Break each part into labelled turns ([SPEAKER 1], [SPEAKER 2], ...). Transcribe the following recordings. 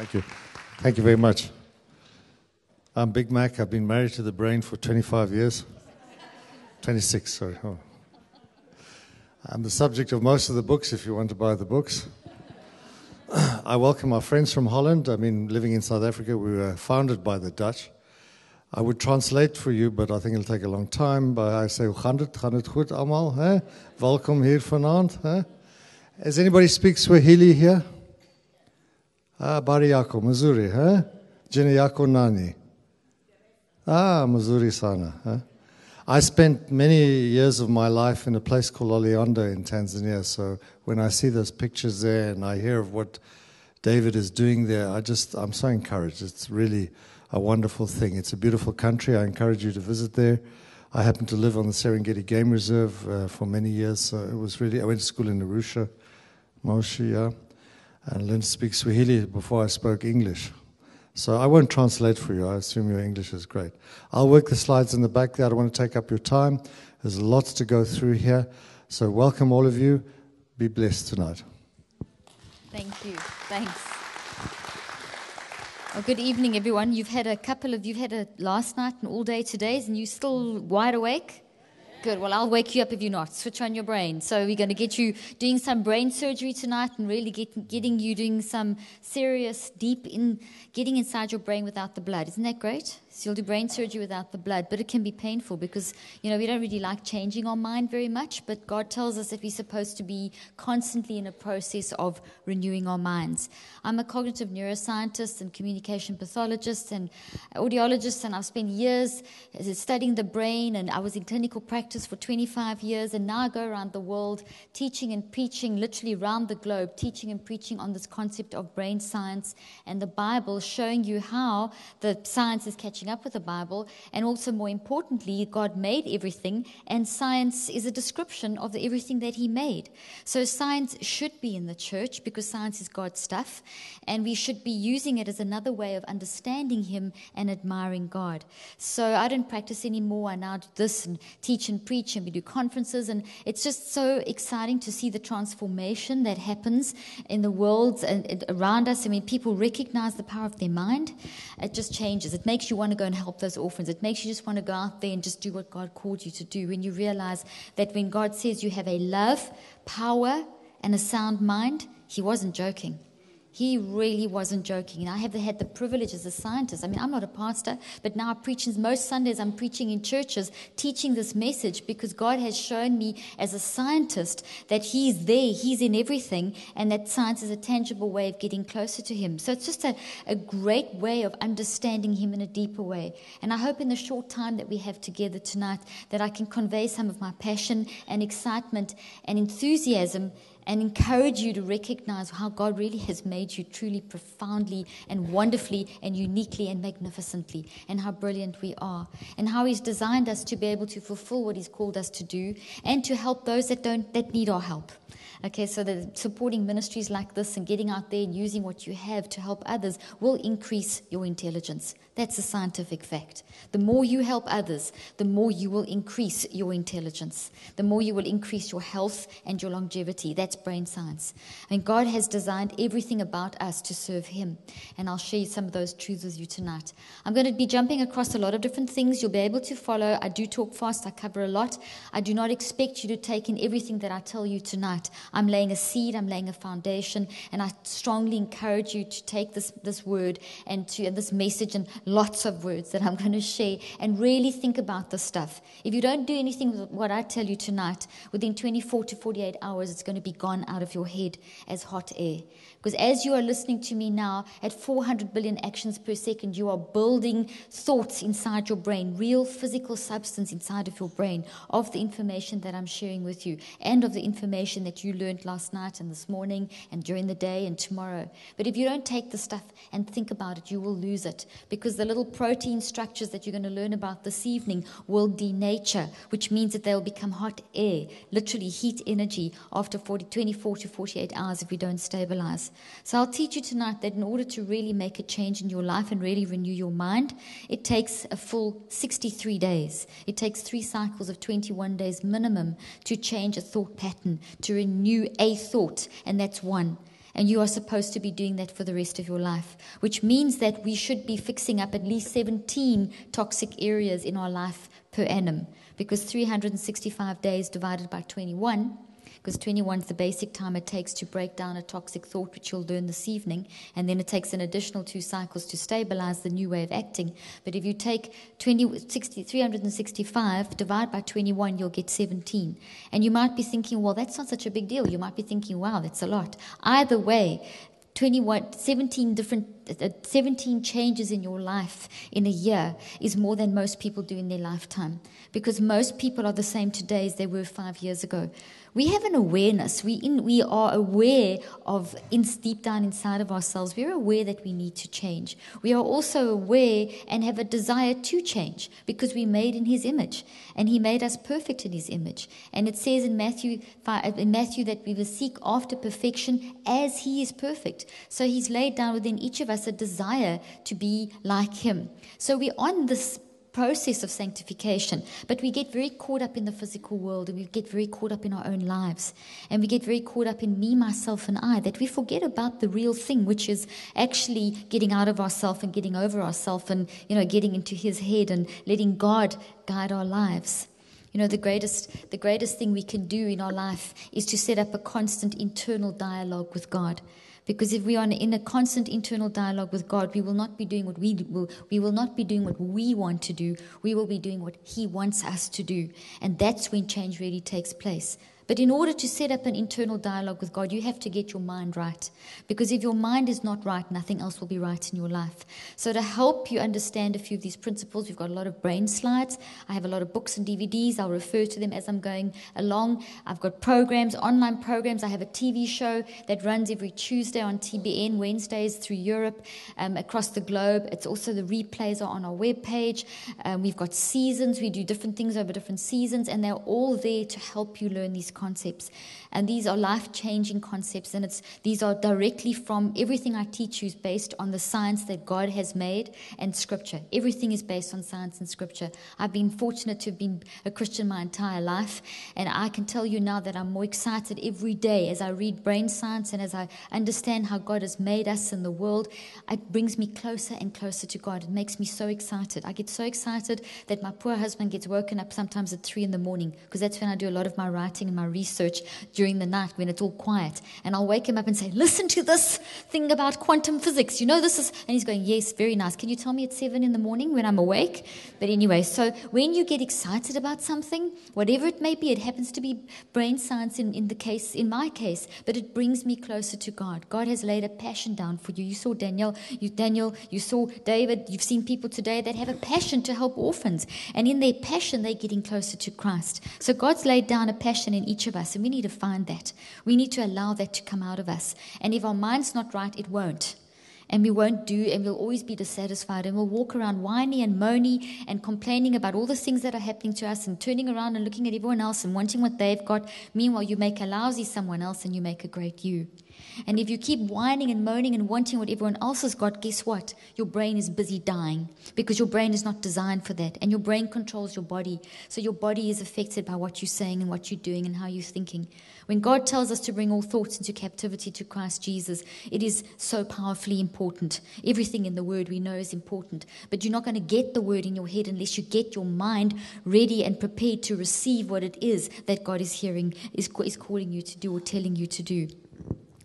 [SPEAKER 1] Thank you. Thank you very much. I'm Big Mac. I've been married to the brain for 25 years. 26, sorry. Oh. I'm the subject of most of the books if you want to buy the books. I welcome our friends from Holland. I mean, living in South Africa, we were founded by the Dutch. I would translate for you, but I think it'll take a long time. But I say, gaan het goed allemaal? Hè? Welkom hier vanavond. Hè? Does anybody speak Swahili here? Bari yako, Mazuri, huh? Jina yako nani? Mazuri sana. Huh? I spent many years of my life in a place called Oleondo in Tanzania, so when I see those pictures there and I hear of what David is doing there, I'm so encouraged. It's really a wonderful thing. It's a beautiful country. I encourage you to visit there. I happened to live on the Serengeti Game Reserve for many years, so it was really, I went to school in Arusha, Moshi, yeah. And learned to speak Swahili before I spoke English. So I won't translate for you. I assume your English is great. I'll work the slides in the back there. I don't want to take up your time. There's lots to go through here. So welcome all of you. Be blessed tonight.
[SPEAKER 2] Thank you. Thanks. Well, good evening, everyone. You've had a last night and all day today, and you're still wide awake? Good. Well, I'll wake you up if you're not. Switch on your brain. So we're going to get you doing some brain surgery tonight and really getting you doing some serious, getting inside your brain without the blood. Isn't that great? So you'll do brain surgery without the blood, but it can be painful because, we don't really like changing our mind very much, but God tells us that we're supposed to be constantly in a process of renewing our minds. I'm a cognitive neuroscientist and communication pathologist and audiologist, and I've spent years studying the brain, and I was in clinical practice for 25 years, and now I go around the world teaching and preaching, literally around the globe, teaching and preaching on this concept of brain science and the Bible, showing you how the science is catching up with the Bible, and also more importantly, God made everything, and science is a description of everything that He made. So science should be in the church because science is God's stuff, and we should be using it as another way of understanding Him and admiring God. So I don't practice anymore. I now do this and teach and preach, and we do conferences, and it's just so exciting to see the transformation that happens in the world and around us. I mean, people recognize the power of their mind. It just changes. It makes you want to go and help those orphans. It makes you just want to go out there and just do what God called you to do. When you realize that when God says you have a love, power, and a sound mind, He wasn't joking. He really wasn't joking. And I have had the privilege as a scientist. I mean, I'm not a pastor, but now I preach, most Sundays I'm preaching in churches, teaching this message because God has shown me as a scientist that He's there, He's in everything, and that science is a tangible way of getting closer to Him. So it's just a great way of understanding Him in a deeper way. And I hope in the short time that we have together tonight that I can convey some of my passion and excitement and enthusiasm and encourage you to recognize how God really has made you truly, profoundly, and wonderfully, and uniquely, and magnificently, and how brilliant we are, and how He's designed us to be able to fulfill what He's called us to do, and to help those that need our help. Okay, so the supporting ministries like this and getting out there and using what you have to help others will increase your intelligence. That's a scientific fact. The more you help others, the more you will increase your intelligence. The more you will increase your health and your longevity. That's brain science. And God has designed everything about us to serve Him. And I'll share some of those truths with you tonight. I'm going to be jumping across a lot of different things. You'll be able to follow. I do talk fast. I cover a lot. I do not expect you to take in everything that I tell you tonight. I'm laying a seed, I'm laying a foundation, and I strongly encourage you to take this word and this message and lots of words that I'm going to share and really think about this stuff. If you don't do anything with what I tell you tonight, within 24 to 48 hours, it's going to be gone out of your head as hot air. Because as you are listening to me now, at 400 billion actions per second, you are building thoughts inside your brain, real physical substance inside of your brain, of the information that I'm sharing with you, and of the information that you learned last night and this morning and during the day and tomorrow. But if you don't take the stuff and think about it, you will lose it, because the little protein structures that you're going to learn about this evening will denature, which means that they'll become hot air, literally heat energy, after 24 to 48 hours if we don't stabilize. So I'll teach you tonight that in order to really make a change in your life and really renew your mind, it takes a full 63 days. It takes 3 cycles of 21 days minimum to change a thought pattern, to renew a thought, and that's one. And you are supposed to be doing that for the rest of your life, which means that we should be fixing up at least 17 toxic areas in our life per annum, because 365 days divided by 21, because 21 is the basic time it takes to break down a toxic thought, which you'll learn this evening, and then it takes an additional 2 cycles to stabilize the new way of acting. But if you take 365, divide by 21, you'll get 17. And you might be thinking, well, that's not such a big deal. You might be thinking, wow, that's a lot. Either way, 17 changes in your life in a year is more than most people do in their lifetime, because most people are the same today as they were 5 years ago. We have an awareness. We are aware of, deep down inside of ourselves, we're aware that we need to change. We are also aware and have a desire to change, because we're made in His image, and He made us perfect in His image. And it says in Matthew that we will seek after perfection as He is perfect. So He's laid down within each of us a desire to be like Him. So we're on this process of sanctification, but we get very caught up in the physical world, and we get very caught up in our own lives, and we get very caught up in me, myself, and I, that we forget about the real thing, which is actually getting out of ourselves and getting over ourselves, and getting into His head and letting God guide our lives. The greatest thing we can do in our life is to set up a constant internal dialogue with God. Because if we are in a constant internal dialogue with God, we will not be doing what we want to do. We will be doing what He wants us to do. And that's when change really takes place. But in order to set up an internal dialogue with God, you have to get your mind right. Because if your mind is not right, nothing else will be right in your life. So to help you understand a few of these principles, we've got a lot of brain slides. I have a lot of books and DVDs. I'll refer to them as I'm going along. I've got programs, online programs. I have a TV show that runs every Tuesday on TBN, Wednesdays through Europe, across the globe. It's also the replays are on our webpage. We've got seasons. We do different things over different seasons, and they're all there to help you learn these concepts. And these are life-changing concepts, and these are directly from everything I teach you is based on the science that God has made and Scripture. Everything is based on science and Scripture. I've been fortunate to have been a Christian my entire life, and I can tell you now that I'm more excited every day as I read brain science and as I understand how God has made us in the world. It brings me closer and closer to God. It makes me so excited. I get so excited that my poor husband gets woken up sometimes at 3 a.m, because that's when I do a lot of my writing and my research during the night when it's all quiet. And I'll wake him up and say, listen to this thing about quantum physics. This is... And he's going, yes, very nice. Can you tell me at 7 a.m. when I'm awake? But anyway, so when you get excited about something, whatever it may be, it happens to be brain science in my case, but it brings me closer to God. God has laid a passion down for you. You saw Daniel, you saw David, you've seen people today that have a passion to help orphans. And in their passion, they're getting closer to Christ. So God's laid down a passion in each of us, and we need to find that. We need to allow that to come out of us. And if our mind's not right, it won't. And we won't do, and we'll always be dissatisfied, and we'll walk around whiny and moany and complaining about all the things that are happening to us, and turning around and looking at everyone else and wanting what they've got. Meanwhile, you make a lousy someone else and you make a great you. And if you keep whining and moaning and wanting what everyone else has got, guess what? Your brain is busy dying, because your brain is not designed for that. And your brain controls your body. So your body is affected by what you're saying and what you're doing and how you're thinking. When God tells us to bring all thoughts into captivity to Christ Jesus, it is so powerfully important. Everything in the Word we know is important. But you're not going to get the Word in your head unless you get your mind ready and prepared to receive what it is that God is hearing, is calling you to do or telling you to do.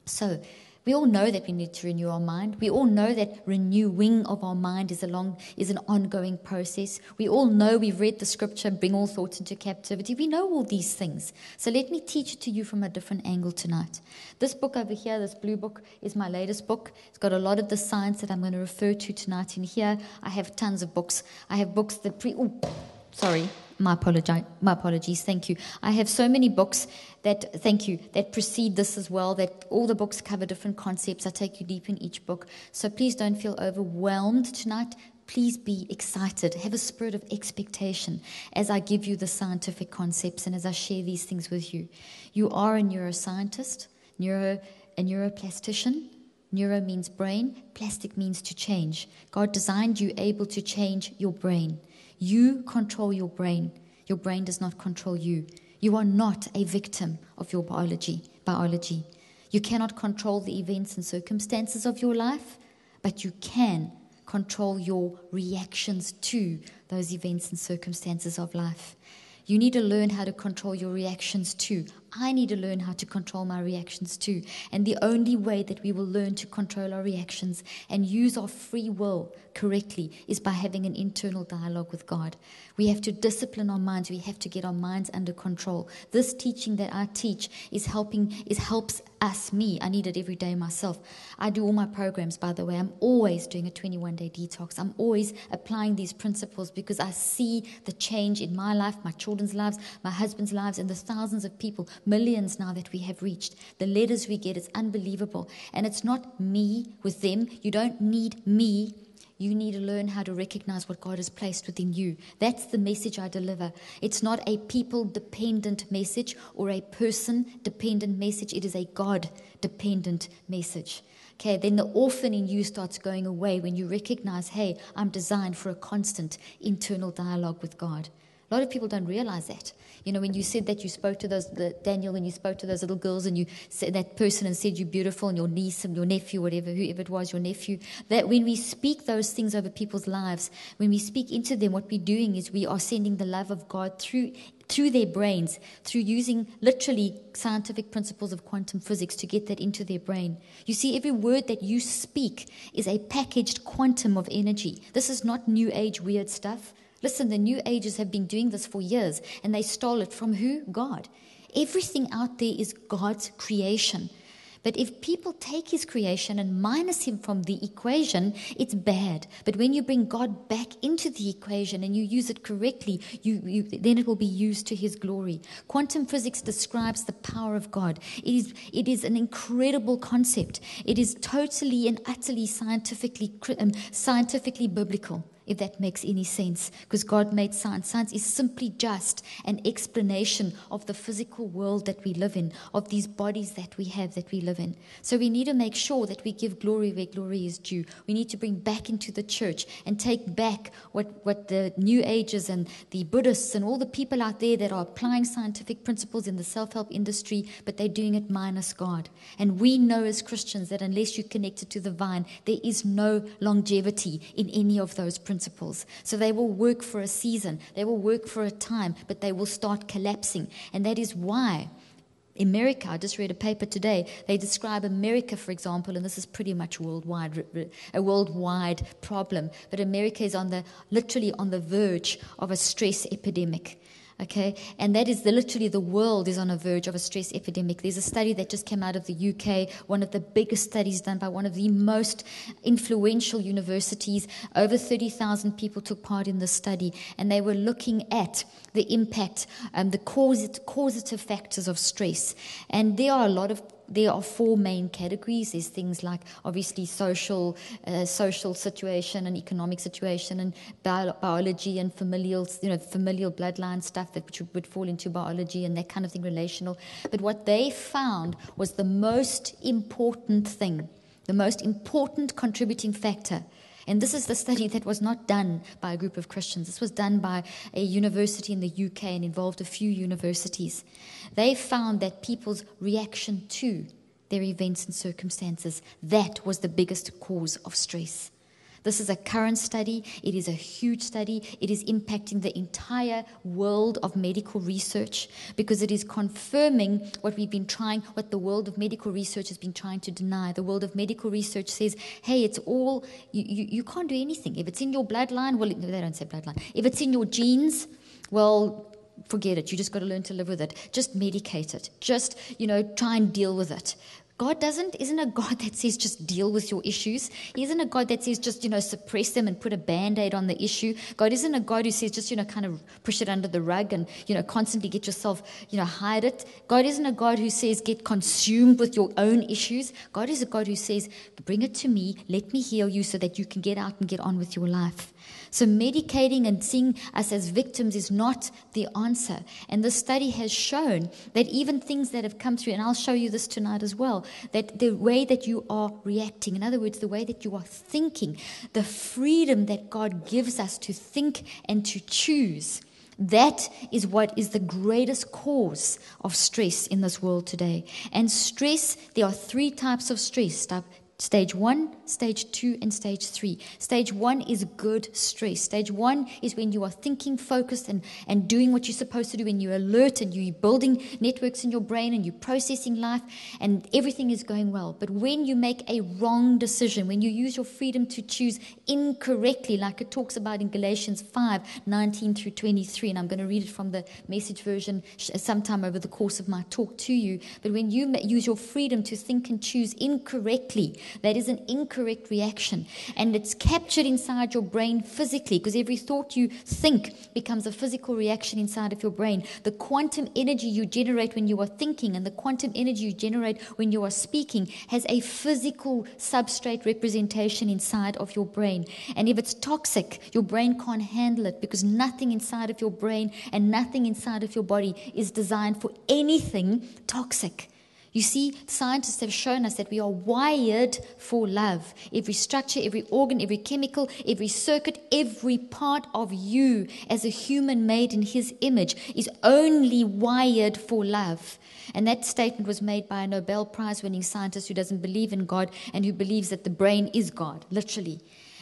[SPEAKER 2] So we all know that we need to renew our mind. We all know that renewing of our mind is an ongoing process. We all know, we've read the scripture, bring all thoughts into captivity. We know all these things. So let me teach it to you from a different angle tonight. This book over here, this blue book, is my latest book. It's got a lot of the science that I'm going to refer to tonight in here. I have tons of books. I have books that My apologies. Thank you. I have so many books that precede this as well, that all the books cover different concepts. I take you deep in each book. So please don't feel overwhelmed tonight. Please be excited. Have a spirit of expectation as I give you the scientific concepts and as I share these things with you. You are a neuroscientist, a neuroplastician. Neuro means brain. Plastic means to change. God designed you able to change your brain. You control your brain. Your brain does not control you. You are not a victim of your biology. You cannot control the events and circumstances of your life, but you can control your reactions to those events and circumstances of life. You need to learn how to control your reactions too. I need to learn how to control my reactions too. And the only way that we will learn to control our reactions and use our free will correctly is by having an internal dialogue with God. We have to discipline our minds. We have to get our minds under control. This teaching that I teach helps us, me. I need it every day myself. I do all my programs, by the way. I'm always doing a 21-day detox. I'm always applying these principles because I see the change in my life, my children's lives, my husband's lives, and the thousands of people, millions now that we have reached. The letters we get, it's unbelievable. And it's not me with them. You don't need me. You need to learn how to recognize what God has placed within you. That's the message I deliver. It's not a people-dependent message or a person-dependent message. It is a God-dependent message. Okay, then the orphan in you starts going away when you recognize, hey, I'm designed for a constant internal dialogue with God. A lot of people don't realize that. You know, when you said that you spoke to Daniel, when you spoke to those little girls and you said that person and said you're beautiful, and your niece and your nephew, whoever it was, your nephew, that when we speak those things over people's lives, when we speak into them, what we're doing is we are sending the love of God through their brains, through using literally scientific principles of quantum physics to get that into their brain. You see, every word that you speak is a packaged quantum of energy. This is not New Age weird stuff. Listen, the New Agers have been doing this for years, and they stole it from who? God. Everything out there is God's creation. But if people take his creation and minus him from the equation, it's bad. But when you bring God back into the equation and you use it correctly, then it will be used to his glory. Quantum physics describes the power of God. It is an incredible concept. It is totally and utterly scientifically biblical, if that makes any sense, because God made science. Science is simply just an explanation of the physical world that we live in, of these bodies that we have, that we live in. So we need to make sure that we give glory where glory is due. We need to bring back into the church and take back what the New Agers and the Buddhists and all the people out there that are applying scientific principles in the self-help industry, but they're doing it minus God. And we know as Christians that unless you're connected to the vine, there is no longevity in any of those principles. So they will work for a season, they will work for a time, but they will start collapsing. And that is why America, I just read a paper today, they describe America, for example, and this is pretty much a worldwide problem, but America is literally on the verge of a stress epidemic. Okay, and that is literally the world is on a verge of a stress epidemic. There's a study that just came out of the UK, one of the biggest studies done by one of the most influential universities. Over 30,000 people took part in this study, and they were looking at the impact, the causative factors of stress. And there are four main categories. There's things like obviously social situation and economic situation and biology and familial bloodline stuff which would fall into biology and that kind of thing, relational. But what they found was the most important thing, the most important contributing factor. And this is the study that was not done by a group of Christians. This was done by a university in the UK and involved a few universities. They found that people's reaction to their events and circumstances, that was the biggest cause of stress. This is a current study. It is a huge study. It is impacting the entire world of medical research because it is confirming what the world of medical research has been trying to deny. The world of medical research says, hey, it's all, you can't do anything. If it's in your bloodline, well, they don't say bloodline. If it's in your genes, well, forget it. You just got to learn to live with it. Just medicate it. Just, try and deal with it. God isn't a God that says just deal with your issues. He isn't a God that says just, suppress them and put a Band-Aid on the issue. God isn't a God who says just, kind of push it under the rug and, constantly get yourself, hide it. God isn't a God who says get consumed with your own issues. God is a God who says bring it to me, let me heal you so that you can get out and get on with your life. So medicating and seeing us as victims is not the answer. And the study has shown that even things that have come through, and I'll show you this tonight as well, that the way that you are reacting, in other words, the way that you are thinking, the freedom that God gives us to think and to choose, That is what is the greatest cause of stress in this world today. And stress, there are 3 types of stress. Stage 1, stage 2, and stage 3. Stage 1 is good stress. Stage 1 is when you are thinking, focused, and doing what you're supposed to do, when you're alert and you're building networks in your brain and you're processing life and everything is going well. But when you make a wrong decision, when you use your freedom to choose incorrectly, like it talks about in Galatians 5:19-23, and I'm going to read it from the Message version sometime over the course of my talk to you. But when you use your freedom to think and choose incorrectly, that is an incorrect reaction, and it's captured inside your brain physically, because every thought you think becomes a physical reaction inside of your brain. The quantum energy you generate when you are thinking and the quantum energy you generate when you are speaking has a physical substrate representation inside of your brain. And if it's toxic, your brain can't handle it, because nothing inside of your brain and nothing inside of your body is designed for anything toxic. You see, scientists have shown us that we are wired for love. Every structure, every organ, every chemical, every circuit, every part of you as a human made in His image is only wired for love. And that statement was made by a Nobel Prize-winning scientist who doesn't believe in God and who believes that the brain is God, literally.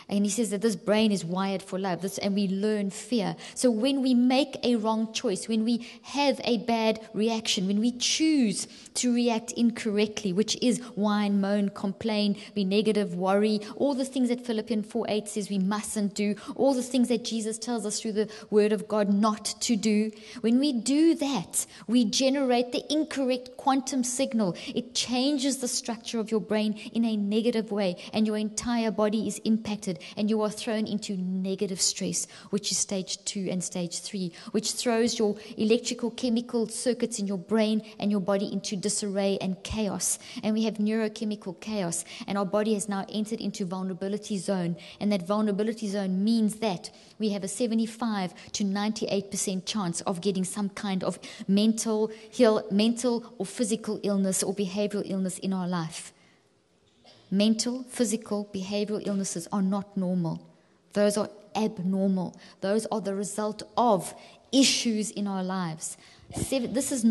[SPEAKER 2] And he says that this brain is wired for love, and we learn fear. So when we make a wrong choice, when we have a bad reaction, when we choose to react incorrectly, which is whine, moan, complain, be negative, worry, all the things that Philippians 4:8 says we mustn't do, all the things that Jesus tells us through the Word of God not to do, when we do that, we generate the incorrect quantum signal. It changes the structure of your brain in a negative way, and your entire body is impacted. And you are thrown into negative stress, which is stage 2 and stage 3, which throws your electrical, chemical circuits in your brain and your body into disarray and chaos. And we have neurochemical chaos, and our body has now entered into vulnerability zone. And that vulnerability zone means that we have a 75 to 98% chance of getting some kind of mental or physical illness or behavioral illness in our life. Mental, physical, behavioral illnesses are not normal. Those are abnormal. Those are the result of issues in our lives. This is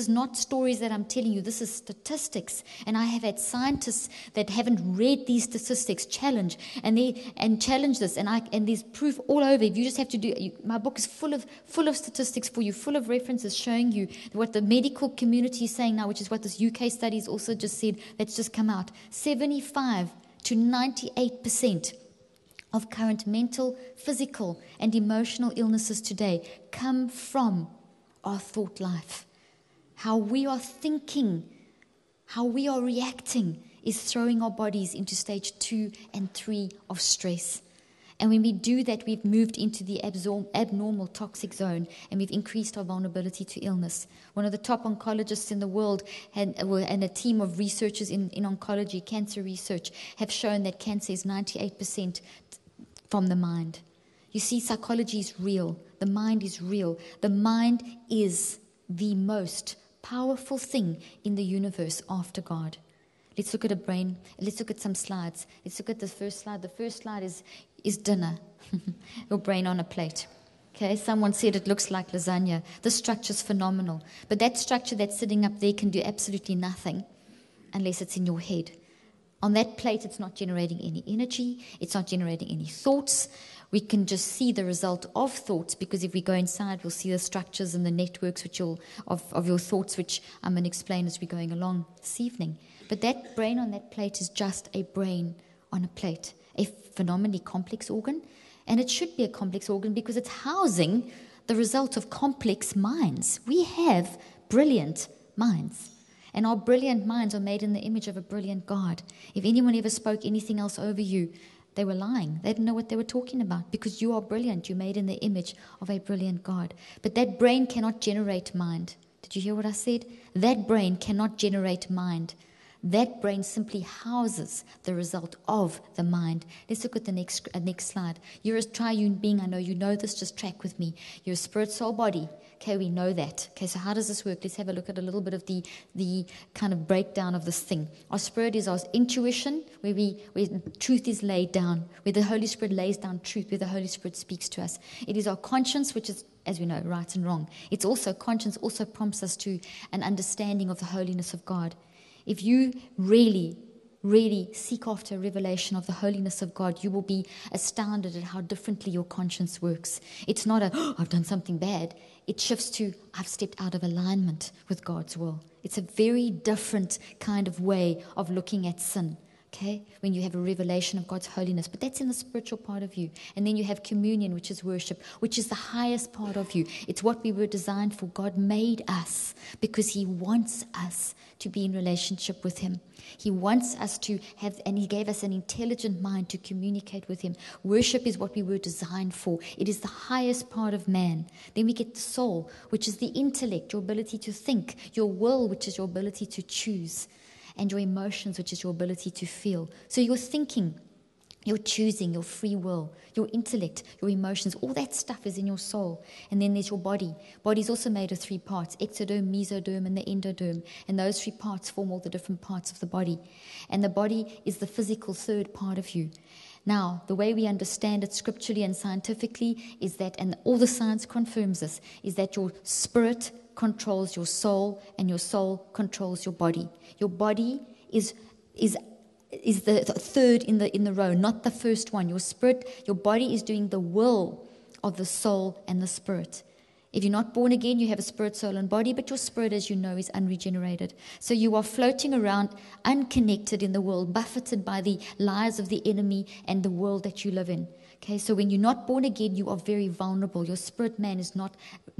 [SPEAKER 2] not stories that I'm telling you. This is statistics. And I have had scientists that haven't read these statistics challenge this. And there's proof all over. If you just have to my book is full of statistics for you, full of references showing you what the medical community is saying now, which is what this UK study has also just said, that's just come out. 75 to 98% of current mental, physical, and emotional illnesses today come from our thought life. How we are thinking, how we are reacting is throwing our bodies into stage 2 and 3 of stress. And when we do that, we've moved into the abnormal toxic zone, and we've increased our vulnerability to illness. One of the top oncologists in the world and a team of researchers in oncology, cancer research, have shown that cancer is 98% from the mind. You see, psychology is real. The mind is real. The mind is the most powerful thing in the universe after God. Let's look at a brain. Let's look at some slides. Let's look at the first slide. The first slide is dinner. Your brain on a plate. Okay, someone said it looks like lasagna. The structure's phenomenal. But that structure that's sitting up there can do absolutely nothing unless it's in your head. On that plate, it's not generating any energy. It's not generating any thoughts. We can just see the result of thoughts, because if we go inside, we'll see the structures and the networks of your thoughts, which I'm going to explain as we're going along this evening. But that brain on that plate is just a brain on a plate, a phenomenally complex organ. And it should be a complex organ because it's housing the result of complex minds. We have brilliant minds. And our brilliant minds are made in the image of a brilliant God. If anyone ever spoke anything else over you, they were lying. They didn't know what they were talking about, because you are brilliant. You're made in the image of a brilliant God. But that brain cannot generate mind. Did you hear what I said? That brain cannot generate mind. That brain simply houses the result of the mind. Let's look at the next slide. You're a triune being. I know you know this. Just track with me. You're a spirit, soul, body. Okay, we know that. Okay, so how does this work? Let's have a look at a little bit of the kind of breakdown of this thing. Our spirit is our intuition, where truth is laid down, where the Holy Spirit lays down truth, where the Holy Spirit speaks to us. It is our conscience, which is, as we know, right and wrong. It's also, conscience also prompts us to an understanding of the holiness of God. If you really, really seek after a revelation of the holiness of God, you will be astounded at how differently your conscience works. It's not I've done something bad. It shifts to, I've stepped out of alignment with God's will. It's a very different kind of way of looking at sin. Okay, when you have a revelation of God's holiness, but that's in the spiritual part of you. And then you have communion, which is worship, which is the highest part of you. It's what we were designed for. God made us because He wants us to be in relationship with Him. He wants us to have, and He gave us an intelligent mind to communicate with Him. Worship is what we were designed for. It is the highest part of man. Then we get the soul, which is the intellect, your ability to think, your will, which is your ability to choose, and your emotions, which is your ability to feel. So your thinking, your choosing, your free will, your intellect, your emotions, all that stuff is in your soul. And then there's your body. Body is also made of 3 parts, ectoderm, mesoderm, and the endoderm. And those 3 parts form all the different parts of the body. And the body is the physical third part of you. Now, the way we understand it scripturally and scientifically is that, and all the science confirms this, is that your spirit controls your soul, and your soul controls your body. Your body is the third in the row, not the first one. Your spirit, your body is doing the will of the soul and the spirit. If you're not born again, you have a spirit, soul, and body, but your spirit, as you know, is unregenerated. So you are floating around unconnected in the world, buffeted by the lies of the enemy and the world that you live in. Okay, so when you're not born again, you are very vulnerable. Your spirit man is not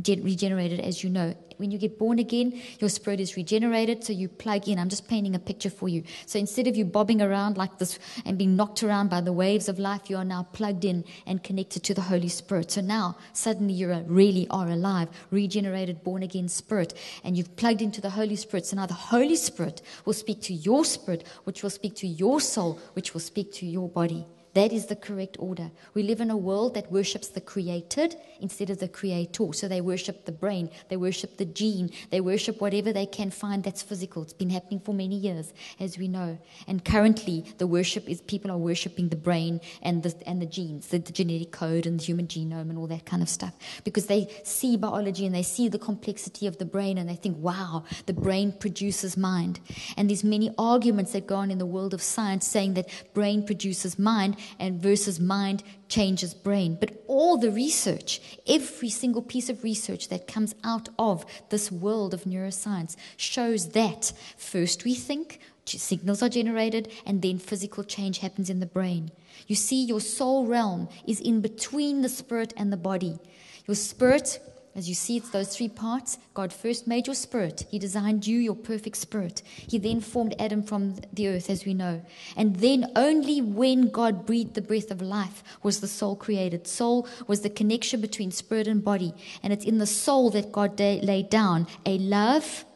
[SPEAKER 2] regenerated, as you know. When you get born again, your spirit is regenerated, so you plug in. I'm just painting a picture for you. So instead of you bobbing around like this and being knocked around by the waves of life, you are now plugged in and connected to the Holy Spirit. So now, suddenly you really are alive, regenerated, born again spirit, and you've plugged into the Holy Spirit. So now the Holy Spirit will speak to your spirit, which will speak to your soul, which will speak to your body. That is the correct order. We live in a world that worships the created instead of the creator. So they worship the brain, they worship the gene, they worship whatever they can find that's physical. It's been happening for many years, as we know. And currently, the worship is people are worshiping the brain and the genes, the genetic code and the human genome and all that kind of stuff. Because they see biology and they see the complexity of the brain and they think, wow, the brain produces mind. And there's many arguments that go on in the world of science saying that brain produces mind, and versus mind changes brain. But all the research, every single piece of research that comes out of this world of neuroscience shows that first we think, signals are generated, and then physical change happens in the brain. You see, your soul realm is in between the spirit and the body. Your spirit, as you see, it's those 3 parts. God first made your spirit. He designed you, your perfect spirit. He then formed Adam from the earth, as we know. And then only when God breathed the breath of life was the soul created. Soul was the connection between spirit and body. And it's in the soul that God laid down a love,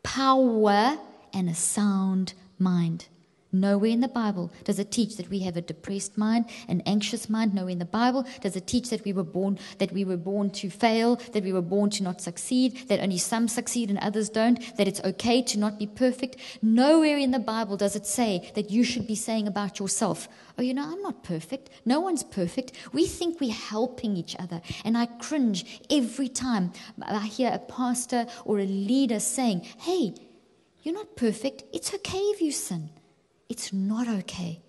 [SPEAKER 2] power, and a sound mind. Nowhere in the Bible does it teach that we have a depressed mind, an anxious mind. Nowhere in the Bible does it teach that we were born to fail, that we were born to not succeed, that only some succeed and others don't, that it's okay to not be perfect. Nowhere in the Bible does it say that you should be saying about yourself, oh, I'm not perfect. No one's perfect. We think we're helping each other. And I cringe every time I hear a pastor or a leader saying, hey, you're not perfect. It's okay if you sin. It's not okay.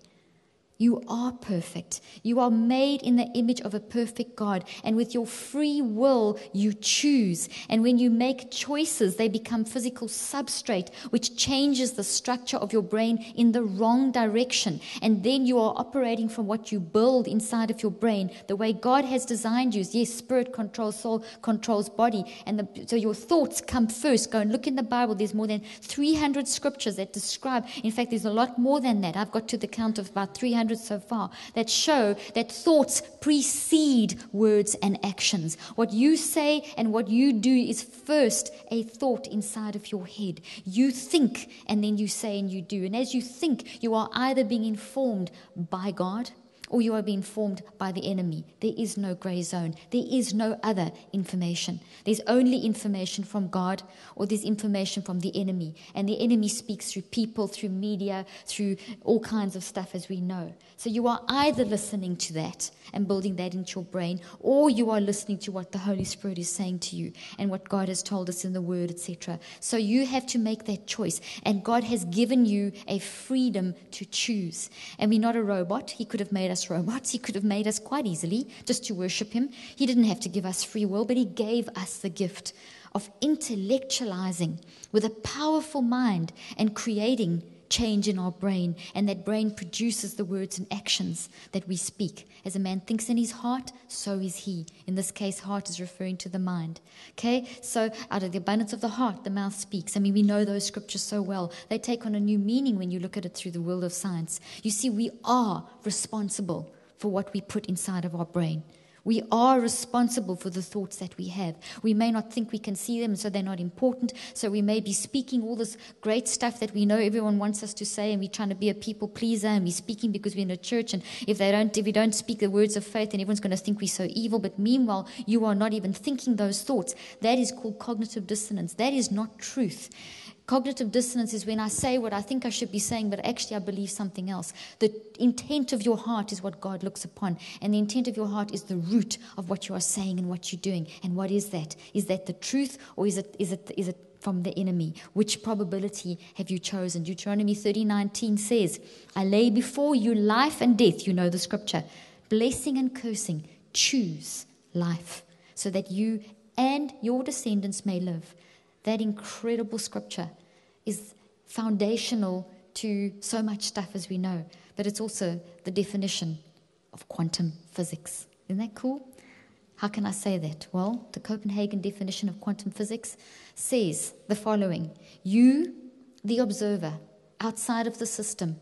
[SPEAKER 2] You are perfect. You are made in the image of a perfect God. And with your free will, you choose. And when you make choices, they become physical substrate, which changes the structure of your brain in the wrong direction. And then you are operating from what you build inside of your brain, the way God has designed you. Yes, spirit controls soul, controls body. And so your thoughts come first. Go and look in the Bible. There's more than 300 scriptures that describe. In fact, there's a lot more than that. I've got to the count of about 300 500 so far, that show that thoughts precede words and actions. What you say and what you do is first a thought inside of your head. You think and then you say and you do. And as you think, you are either being informed by God or you are being informed by the enemy. There is no gray zone. There is no other information. There's only information from God, or there's information from the enemy. And the enemy speaks through people, through media, through all kinds of stuff, as we know. So you are either listening to that and building that into your brain, or you are listening to what the Holy Spirit is saying to you and what God has told us in the Word, etc. So you have to make that choice. And God has given you a freedom to choose. And we're not a robot. He could have made us robots. He could have made us quite easily just to worship Him. He didn't have to give us free will, but He gave us the gift of intellectualizing with a powerful mind and creating change in our brain, and that brain produces the words and actions that we speak. As a man thinks in his heart, so is he. In this case, heart is referring to the mind. Okay, so out of the abundance of the heart, the mouth speaks. I mean, we know those scriptures so well. They take on a new meaning when you look at it through the world of science. You see, we are responsible for what we put inside of our brain. We are responsible for the thoughts that we have. We may not think we can see them, so they're not important. So we may be speaking all this great stuff that we know everyone wants us to say, and we're trying to be a people pleaser, and we're speaking because we're in a church, and if we don't speak the words of faith, then everyone's going to think we're so evil. But meanwhile, you are not even thinking those thoughts. That is called cognitive dissonance. That is not truth. Cognitive dissonance is when I say what I think I should be saying, but actually I believe something else. The intent of your heart is what God looks upon, and the intent of your heart is the root of what you are saying and what you're doing. And what is that? Is that the truth, or is it from the enemy? Which probability have you chosen? Deuteronomy 30:19 says, I lay before you life and death. You know the scripture. Blessing and cursing. Choose life, so that you and your descendants may live. That incredible scripture is foundational to so much stuff as we know. But it's also the definition of quantum physics. Isn't that cool? How can I say that? Well, the Copenhagen definition of quantum physics says the following. You, the observer, outside of the system,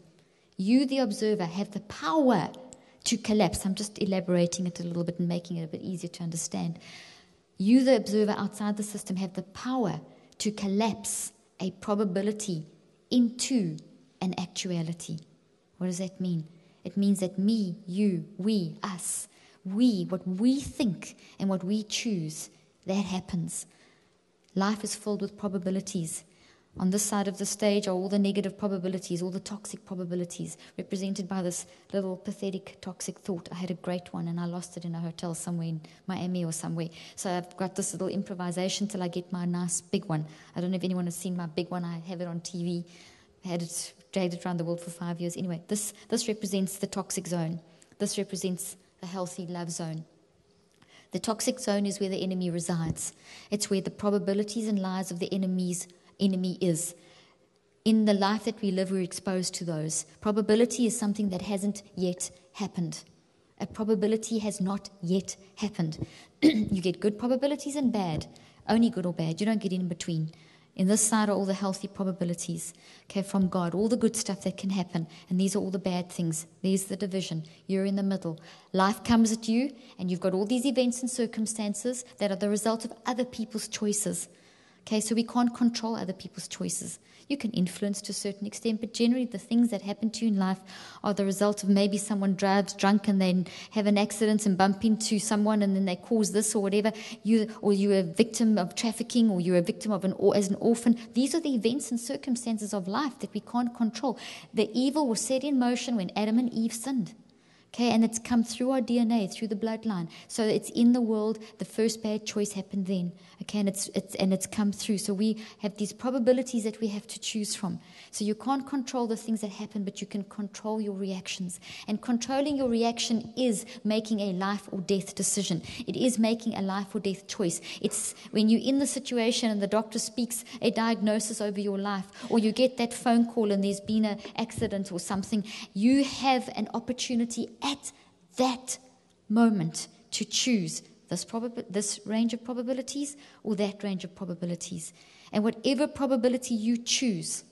[SPEAKER 2] you, the observer, have the power to collapse. I'm just elaborating it a little bit and making it a bit easier to understand. You, the observer outside the system, have the power to collapse a probability into an actuality. What does that mean? It means that me, you, we, us, what we think and what we choose, that happens. Life is filled with probabilities. On this side of the stage are all the negative probabilities, all the toxic probabilities, represented by this little pathetic toxic thought. I had a great one and I lost it in a hotel somewhere in Miami or somewhere. So I've got this little improvisation till I get my nice big one. I don't know if anyone has seen my big one. I have it on TV. I had it dragged it around the world for 5 years. Anyway, this represents the toxic zone. This represents the healthy love zone. The toxic zone is where the enemy resides. It's where the probabilities and lies of the enemy is. In the life that we live, we're exposed to those. Probability is something that hasn't yet happened. A probability has not yet happened. You get good probabilities and bad. Only good or bad. You don't get in between. In this side are all the healthy probabilities, okay, from God, all the good stuff that can happen. And these are all the bad things. There's the division. You're in the middle. Life comes at you, and you've got all these events and circumstances that are the result of other people's choices. Okay, so we can't control other people's choices. You can influence to a certain extent, but generally the things that happen to you in life are the result of maybe someone drives drunk and then have an accident and bump into someone and then they cause this or whatever. You're a victim of trafficking, or you're a victim of as an orphan. These are the events and circumstances of life that we can't control. The evil was set in motion when Adam and Eve sinned. Okay, and it's come through our DNA, through the bloodline. So it's in the world. The first bad choice happened then. Okay, and it's come through. So we have these probabilities that we have to choose from. So you can't control the things that happen, but you can control your reactions. And controlling your reaction is making a life or death decision. It is making a life or death choice. It's when you're in the situation and the doctor speaks a diagnosis over your life, or you get that phone call and there's been an accident or something, you have an opportunity at that moment to choose this range of probabilities or that range of probabilities. And whatever probability you choose,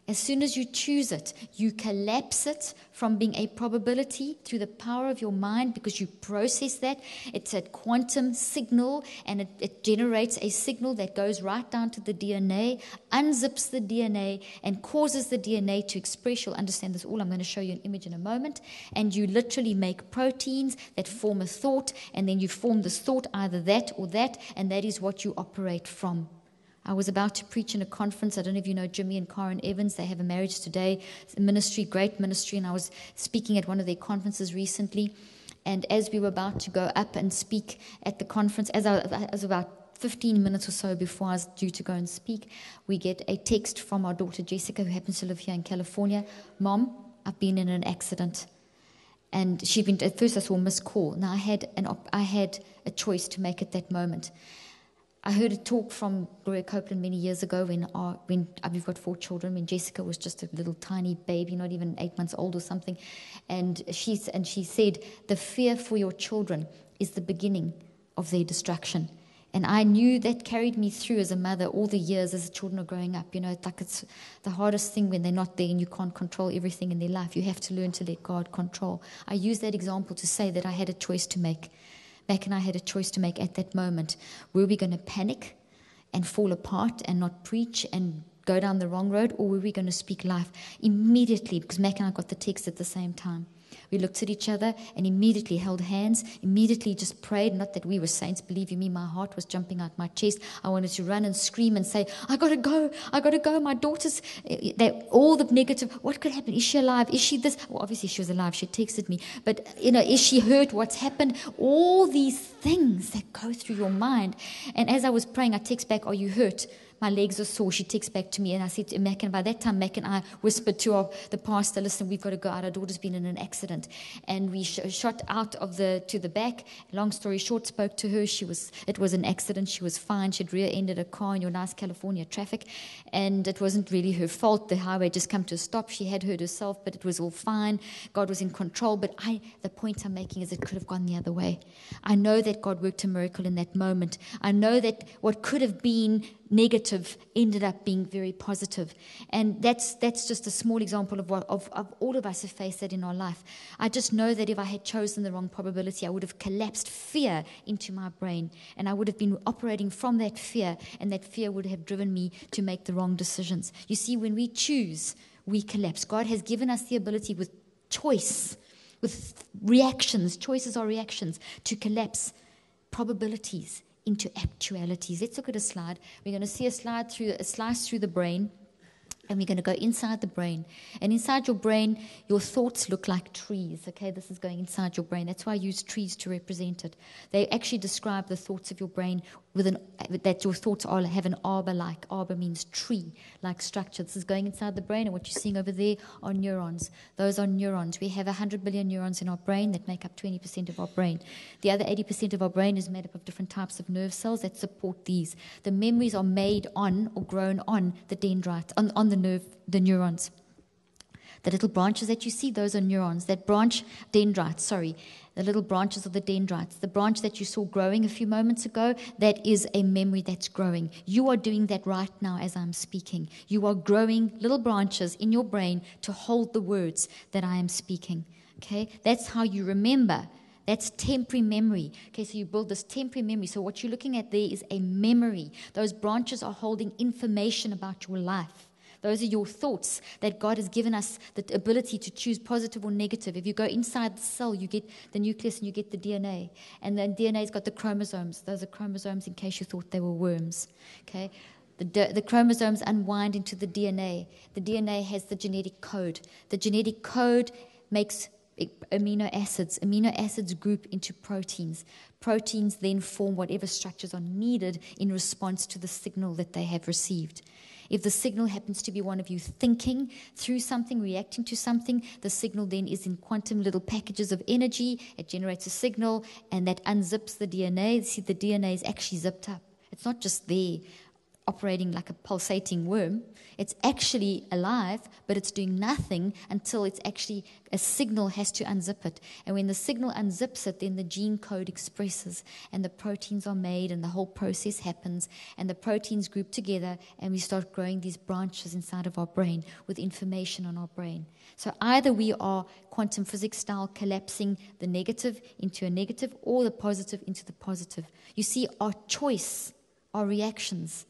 [SPEAKER 2] As soon as you choose it, you collapse it from being a probability through the power of your mind, because you process that. It's a quantum signal, and it generates a signal that goes right down to the DNA, unzips the DNA, and causes the DNA to express. You'll understand this all. I'm going to show you an image in a moment. And you literally make proteins that form a thought, and then you form this thought, either that or that, and that is what you operate from. I was about to preach in a conference. I don't know if you know Jimmy and Karen Evans. They have a Marriage Today ministry, great ministry, and I was speaking at one of their conferences recently. And as we were about to go up and speak at the conference, as I was about 15 minutes or so before I was due to go and speak, we get a text from our daughter Jessica, who happens to live here in California. Mom, I've been in an accident. And she'd been, at first I saw a missed call. Now I had a choice to make at that moment. I heard a talk from Gloria Copeland many years ago when we've got 4 children, when Jessica was just a little tiny baby, not even 8 months old or something. And she said, the fear for your children is the beginning of their destruction. And I knew that carried me through as a mother all the years as the children are growing up. You know, it's the hardest thing when they're not there and you can't control everything in their life. You have to learn to let God control. I use that example to say that I had a choice to make. Mac and I had a choice to make at that moment. Were we going to panic and fall apart and not preach and go down the wrong road, or were we going to speak life immediately? Because Mac and I got the text at the same time. We looked at each other and immediately held hands, immediately just prayed. Not that we were saints, believe you me, my heart was jumping out my chest. I wanted to run and scream and say, I got to go, my daughter's, all the negative, what could happen? Is she alive? Is she this? Well, obviously she was alive, she texted me. But, is she hurt? What's happened? All these things that go through your mind. And as I was praying, I text back, are you hurt? My legs are sore. She texts back to me, and I said to Mac, and by that time, Mac and I whispered to the pastor, listen, we've got to go out. Our daughter's been in an accident. And we shot out to the back. Long story short, spoke to her. It was an accident. She was fine. She'd rear-ended a car in your nice California traffic, and it wasn't really her fault. The highway just come to a stop. She had hurt herself, but it was all fine. God was in control. But the point I'm making is it could have gone the other way. I know that God worked a miracle in that moment. I know that what could have been negative ended up being very positive. And that's just a small example of all of us have faced that in our life. I just know that if I had chosen the wrong probability, I would have collapsed fear into my brain, and I would have been operating from that fear, and that fear would have driven me to make the wrong decisions. You see, when we choose, we collapse. God has given us the ability with choice, with reactions, choices are reactions, to collapse probabilities into actualities. Let's look at a slide. We're going to see a slice through the brain, and we're going to go inside the brain. And inside your brain, your thoughts look like trees. Okay, this is going inside your brain. That's why I use trees to represent it. They actually describe the thoughts of your brain that your thoughts have an arbor-like. Arbor means tree-like structure. This is going inside the brain, and what you're seeing over there are neurons. Those are neurons. We have 100 billion neurons in our brain that make up 20% of our brain. The other 80% of our brain is made up of different types of nerve cells that support these. The memories are made on or grown on the dendrites, on the neurons. The little branches that you see, those are neurons. That branch, dendrites, the little branches of the dendrites. The branch that you saw growing a few moments ago, that is a memory that's growing. You are doing that right now as I'm speaking. You are growing little branches in your brain to hold the words that I am speaking. Okay? That's how you remember. That's temporary memory. Okay, so you build this temporary memory. So what you're looking at there is a memory. Those branches are holding information about your life. Those are your thoughts that God has given us the ability to choose positive or negative. If you go inside the cell, you get the nucleus and you get the DNA. And then DNA's got the chromosomes. Those are chromosomes in case you thought they were worms. Okay? The chromosomes unwind into the DNA. The DNA has the genetic code. The genetic code makes amino acids. Amino acids group into proteins. Proteins then form whatever structures are needed in response to the signal that they have received. If the signal happens to be one of you thinking through something, reacting to something, the signal then is in quantum little packages of energy. It generates a signal, and that unzips the DNA. See, the DNA is actually zipped up. It's not just there operating like a pulsating worm. It's actually alive, but it's doing nothing until it's actually a signal has to unzip it. And when the signal unzips it, then the gene code expresses and the proteins are made and the whole process happens and the proteins group together and we start growing these branches inside of our brain with information on our brain. So either we are quantum physics style collapsing the negative into a negative or the positive into the positive. You see, our choice, our reactions,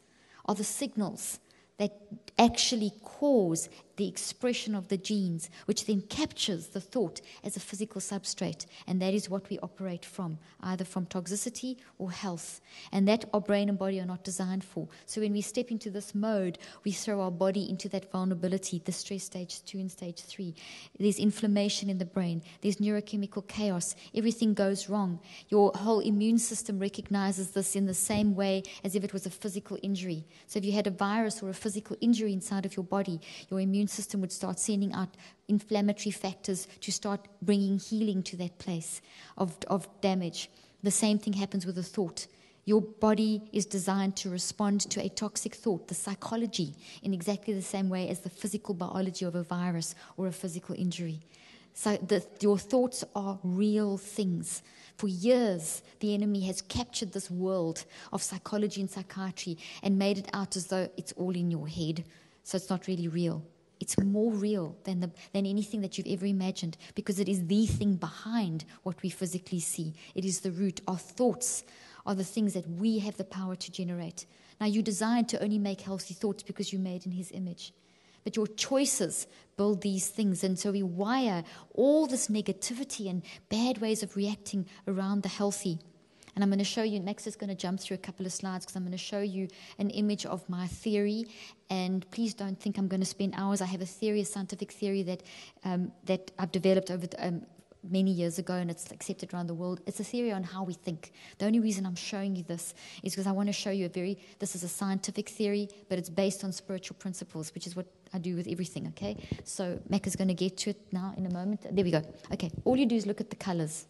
[SPEAKER 2] are the signals that actually cause the expression of the genes, which then captures the thought as a physical substrate. And that is what we operate from, either from toxicity or health. And that our brain and body are not designed for. So when we step into this mode, we throw our body into that vulnerability, the stress stage 2 and stage 3. There's inflammation in the brain. There's neurochemical chaos. Everything goes wrong. Your whole immune system recognizes this in the same way as if it was a physical injury. So if you had a virus or a physical injury inside of your body, your immune system would start sending out inflammatory factors to start bringing healing to that place of damage. The same thing happens with a thought. Your body is designed to respond to a toxic thought, the psychology, in exactly the same way as the physical biology of a virus or a physical injury. So your thoughts are real things. For years, the enemy has captured this world of psychology and psychiatry and made it out as though it's all in your head. So it's not really real. It's more real than anything that you've ever imagined, because it is the thing behind what we physically see. It is the root. Our thoughts are the things that we have the power to generate. Now, you're designed to only make healthy thoughts because you're made in His image. But your choices build these things. And so we wire all this negativity and bad ways of reacting around the healthy. And I'm going to show you, Max is going to jump through a couple of slides because I'm going to show you an image of my theory. And please don't think I'm going to spend hours. I have a theory, a scientific theory that I've developed over many years ago, and it's accepted around the world. It's a theory on how we think. The only reason I'm showing you this is because I want to show you this is a scientific theory, but it's based on spiritual principles, which is what I do with everything, okay? So Mac is going to get to it now in a moment. There we go. Okay, all you do is look at the colors.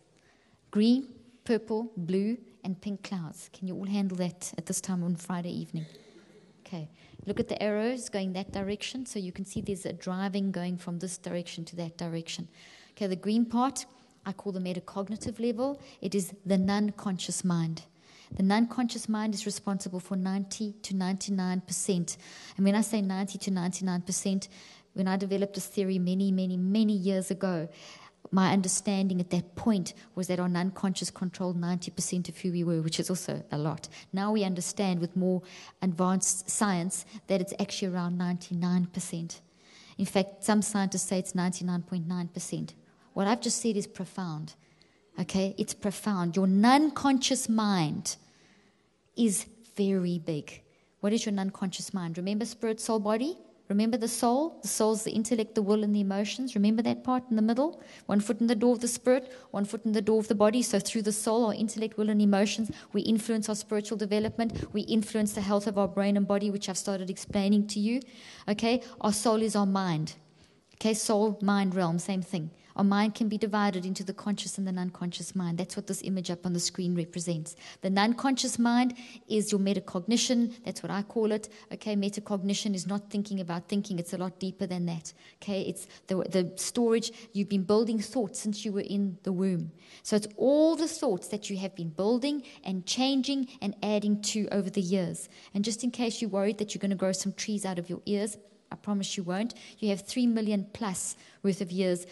[SPEAKER 2] Green, purple, blue, and pink clouds. Can you all handle that at this time on Friday evening? Okay. Look at the arrows going that direction, so you can see there's a driving going from this direction to that direction. Okay, the green part, I call the metacognitive level. It is the non-conscious mind. The non-conscious mind is responsible for 90 to 99%. And when I say 90 to 99%, when I developed this theory many, many, many years ago, my understanding at that point was that our non-conscious controlled 90% of who we were, which is also a lot. Now we understand with more advanced science that it's actually around 99%. In fact, some scientists say it's 99.9%. What I've just said is profound. Okay, it's profound. Your non-conscious mind is very big. What is your non-conscious mind? Remember spirit, soul, body? Remember the soul? The soul's the intellect, the will, and the emotions. Remember that part in the middle? 1 foot in the door of the spirit, 1 foot in the door of the body. So through the soul, our intellect, will, and emotions, we influence our spiritual development. We influence the health of our brain and body, which I've started explaining to you. Okay, our soul is our mind. Okay, soul, mind, realm, same thing. Our mind can be divided into the conscious and the non-conscious mind. That's what this image up on the screen represents. The non-conscious mind is your metacognition. That's what I call it. Okay, metacognition is not thinking about thinking. It's a lot deeper than that. Okay, it's the storage. You've been building thoughts since you were in the womb. So it's all the thoughts that you have been building and changing and adding to over the years. And just in case you're worried that you're going to grow some trees out of your ears, I promise you won't. You have 3 million plus worth of years,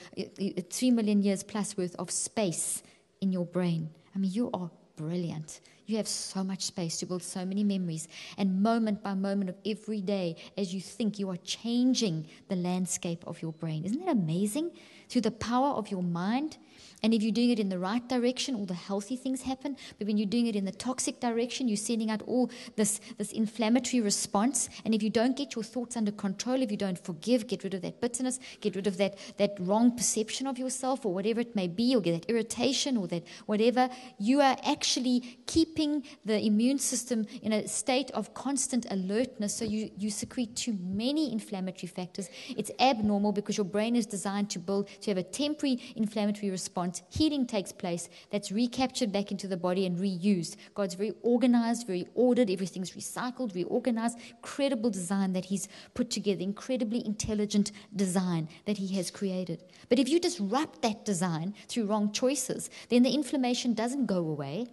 [SPEAKER 2] 3 million years plus worth of space in your brain. I mean, you are brilliant. You have so much space to build so many memories. And moment by moment of every day, as you think, you are changing the landscape of your brain. Isn't that amazing? Through the power of your mind. And if you're doing it in the right direction, all the healthy things happen. But when you're doing it in the toxic direction, you're sending out all this inflammatory response. And if you don't get your thoughts under control, if you don't forgive, get rid of that bitterness, get rid of that wrong perception of yourself or whatever it may be, or get that irritation or that whatever, you are actually keeping the immune system in a state of constant alertness. So you secrete too many inflammatory factors. It's abnormal because your brain is designed to to have a temporary inflammatory response. Healing takes place. That's recaptured back into the body and reused. God's very organized, very ordered. Everything's recycled, reorganized. Incredible design that He's put together. Incredibly intelligent design that He has created. But if you disrupt that design through wrong choices, then the inflammation doesn't go away.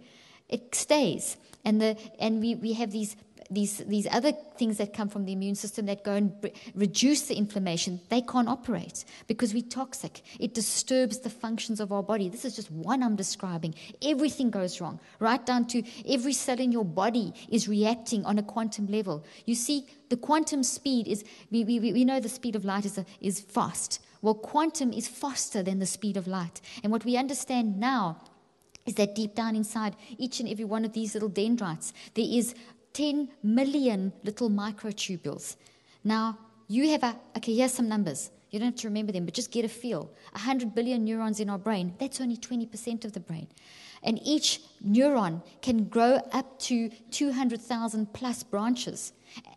[SPEAKER 2] It stays. And we have these other things that come from the immune system that go and reduce the inflammation. They can't operate because we're toxic. It disturbs the functions of our body. This is just one I'm describing. Everything goes wrong, right down to every cell in your body is reacting on a quantum level. You see, the quantum speed is, we know the speed of light is fast. Well, quantum is faster than the speed of light. And what we understand now is that deep down inside each and every one of these little dendrites, there is 10 million little microtubules. Now, you have okay, here's some numbers. You don't have to remember them, but just get a feel. 100 billion neurons in our brain, that's only 20% of the brain. And each neuron can grow up to 200,000 plus branches,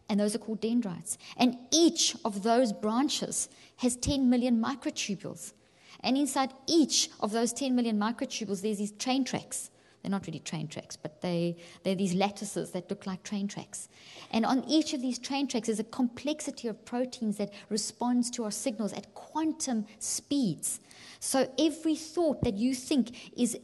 [SPEAKER 2] and those are called dendrites. And each of those branches has 10 million microtubules. And inside each of those 10 million microtubules, there's these train tracks. They're not really train tracks, but they're these lattices that look like train tracks. And on each of these train tracks is a complexity of proteins that responds to our signals at quantum speeds. So every thought that you think is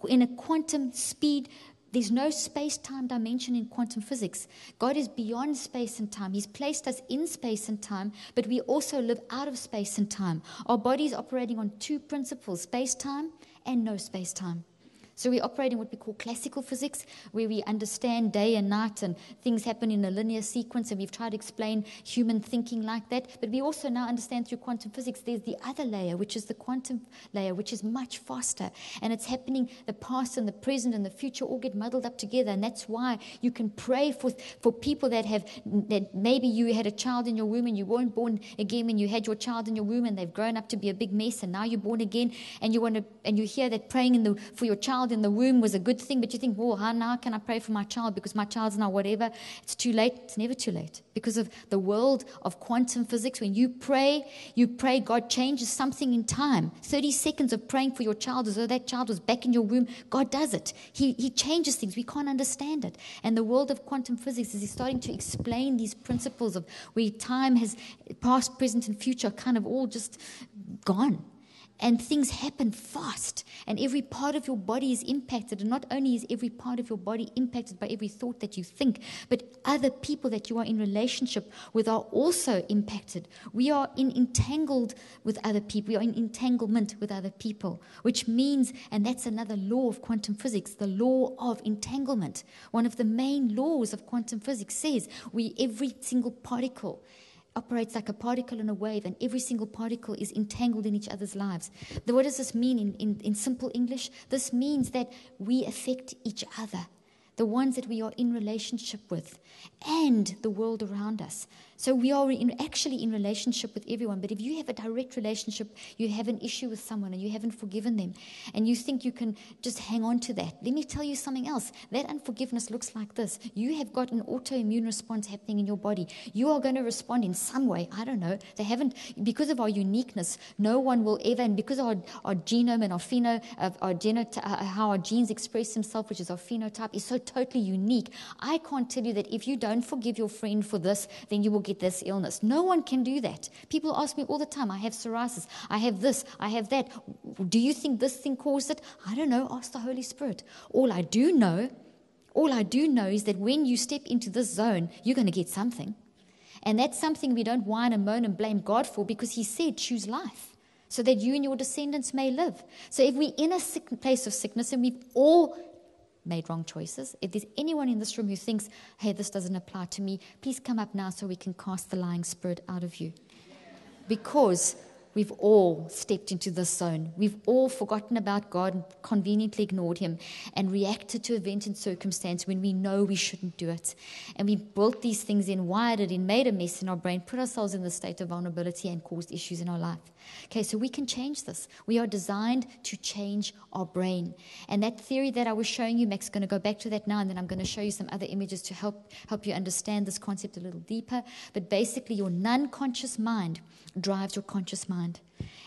[SPEAKER 2] in a quantum speed. There's no space-time dimension in quantum physics. God is beyond space and time. He's placed us in space and time, but we also live out of space and time. Our body is operating on two principles, space-time and no space-time. So we operate in what we call classical physics, where we understand day and night and things happen in a linear sequence, and we've tried to explain human thinking like that. But we also now understand through quantum physics there's the other layer, which is the quantum layer, which is much faster. And it's happening, the past and the present and the future all get muddled up together. And that's why you can pray for people that maybe you had a child in your womb and you weren't born again when you had your child in your womb, and they've grown up to be a big mess, and now you're born again, and you hear that praying for your child in the womb was a good thing, but you think, well, how now can I pray for my child because my child's now whatever? It's too late. It's never too late. Because of the world of quantum physics, when you pray, God changes something in time. 30 seconds of praying for your child as though that child was back in your womb, God does it. He changes things. We can't understand it. And the world of quantum physics is starting to explain these principles of where time has past, present, and future kind of all just gone. And things happen fast, and every part of your body is impacted. And not only is every part of your body impacted by every thought that you think, but other people that you are in relationship with are also impacted. We are entangled with other people. We are in entanglement with other people, which means, and that's another law of quantum physics, the law of entanglement. One of the main laws of quantum physics says every single particle operates like a particle in a wave, and every single particle is entangled in each other's lives. What does this mean in simple English? This means that we affect each other, the ones that we are in relationship with, and the world around us. So we are actually in relationship with everyone. But if you have a direct relationship, you have an issue with someone and you haven't forgiven them, and you think you can just hang on to that, let me tell you something else. That unforgiveness looks like this. You have got an autoimmune response happening in your body. You are going to respond in some way. I don't know. They haven't, because of our uniqueness, no one will ever, and because of our genome and how our genes express themselves, which is our phenotype, is so totally unique. I can't tell you that if you don't forgive your friend for this, then you will get this illness. No one can do that. People ask me all the time, I have psoriasis, I have this, I have that. Do you think this thing caused it? I don't know. Ask the Holy Spirit. All I do know is that when you step into this zone, you're going to get something. And that's something we don't whine and moan and blame God for, because He said, choose life, so that you and your descendants may live. So if we're in a place of sickness, and we've all made wrong choices. If there's anyone in this room who thinks, hey, this doesn't apply to me, please come up now so we can cast the lying spirit out of you. Because we've all stepped into this zone. We've all forgotten about God and conveniently ignored Him and reacted to event and circumstance when we know we shouldn't do it. And we built these things in, wired it in, made a mess in our brain, put ourselves in the state of vulnerability and caused issues in our life. Okay, so we can change this. We are designed to change our brain. And that theory that I was showing you, Max is going to go back to that now, and then I'm going to show you some other images to help you understand this concept a little deeper. But basically, your non-conscious mind drives your conscious mind.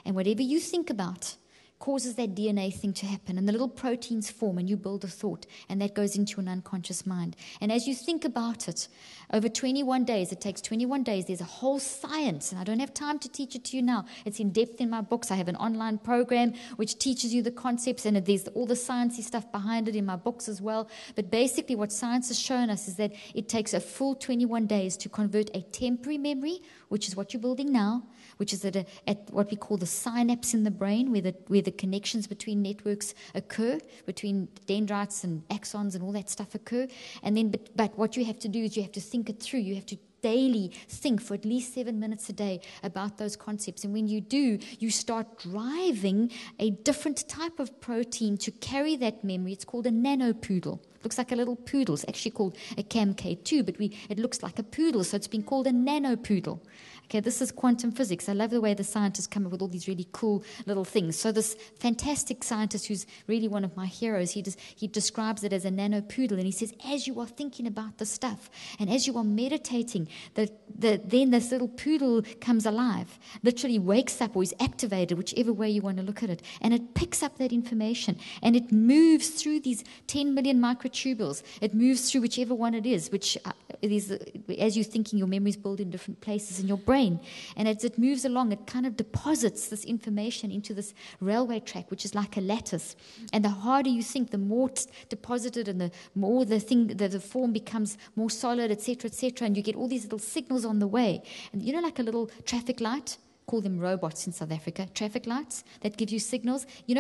[SPEAKER 2] And whatever you think about causes that DNA thing to happen, and the little proteins form, and you build a thought, and that goes into an unconscious mind. And as you think about it, over 21 days, it takes 21 days, there's a whole science, and I don't have time to teach it to you now. It's in depth in my books. I have an online program which teaches you the concepts, and there's all the sciencey stuff behind it in my books as well. But basically what science has shown us is that it takes a full 21 days to convert a temporary memory, which is what you're building now, which is at what we call the synapse in the brain, where the connections between networks occur, between dendrites and axons and all that stuff occur. And then, but what you have to do is you have to think it through. You have to daily think for at least 7 minutes a day about those concepts. And when you do, you start driving a different type of protein to carry that memory. It's called a nanopoodle. Looks like a little poodle. It's actually called a CAMK2, but it looks like a poodle, so it's been called a nanopoodle. Okay, this is quantum physics. I love the way the scientists come up with all these really cool little things. So this fantastic scientist, who's really one of my heroes, he describes it as a nanopoodle, and he says, as you are thinking about the stuff, and as you are meditating, then this little poodle comes alive, literally wakes up or is activated, whichever way you want to look at it, and it picks up that information, and it moves through these 10 million microtubules. It moves through whichever one it is, which as you're thinking, your memories build in different places in your brain. And as it moves along, it kind of deposits this information into this railway track, which is like a lattice. And the harder you think, the more it's deposited, and the more the form becomes more solid, etc., and you get all these little signals on the way. And like a little traffic light. Call them robots in South Africa, traffic lights that give you signals. In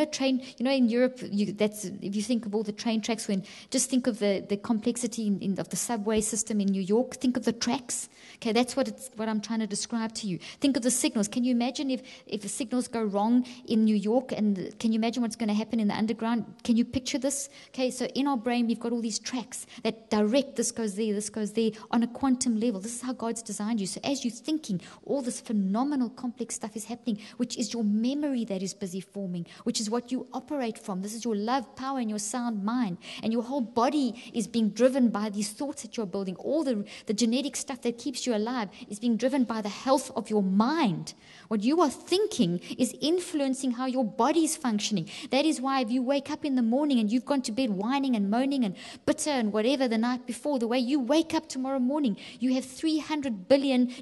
[SPEAKER 2] Europe, if you think of all the train tracks, just think of the complexity of the subway system in New York. Think of the tracks. Okay, that's what I'm trying to describe to you. Think of the signals. Can you imagine if the signals go wrong in New York, and can you imagine what's going to happen in the underground? Can you picture this? Okay, so in our brain, we've got all these tracks that direct this goes there on a quantum level. This is how God's designed you. So as you're thinking, all this phenomenal complex stuff is happening, which is your memory that is busy forming, which is what you operate from. This is your love, power, and your sound mind. And your whole body is being driven by these thoughts that you're building. All the genetic stuff that keeps you alive is being driven by the health of your mind. What you are thinking is influencing how your body is functioning. That is why if you wake up in the morning and you've gone to bed whining and moaning and bitter and whatever the night before, the way you wake up tomorrow morning, you have 300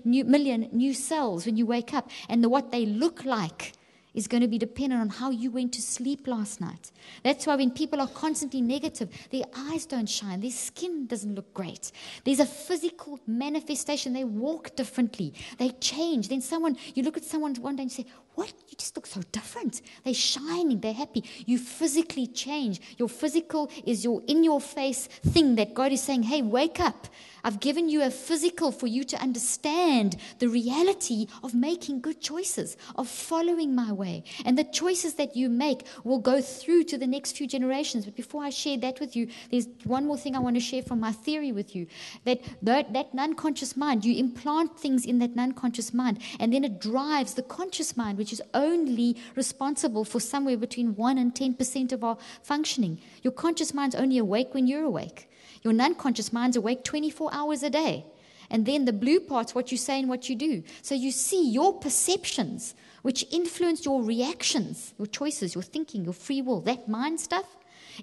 [SPEAKER 2] million new cells when you wake up. And what they look like is going to be dependent on how you went to sleep last night. That's why when people are constantly negative, their eyes don't shine, their skin doesn't look great. There's a physical manifestation. They walk differently. They change. Then you look at someone one day and you say, what? You just look so different. They're shining. They're happy. You physically change. Your physical is your in-your-face thing that God is saying, hey, wake up. I've given you a physical for you to understand the reality of making good choices, of following my way. And the choices that you make will go through to the next few generations. But before I share that with you, there's one more thing I want to share from my theory with you. That non-conscious mind, you implant things in that non-conscious mind, and then it drives the conscious mind, which is only responsible for somewhere between 1 and 10% of our functioning. Your conscious mind's only awake when you're awake. Your non-conscious mind's awake 24 hours a day. And then the blue part's what you say and what you do. So you see your perceptions, which influence your reactions, your choices, your thinking, your free will. That mind stuff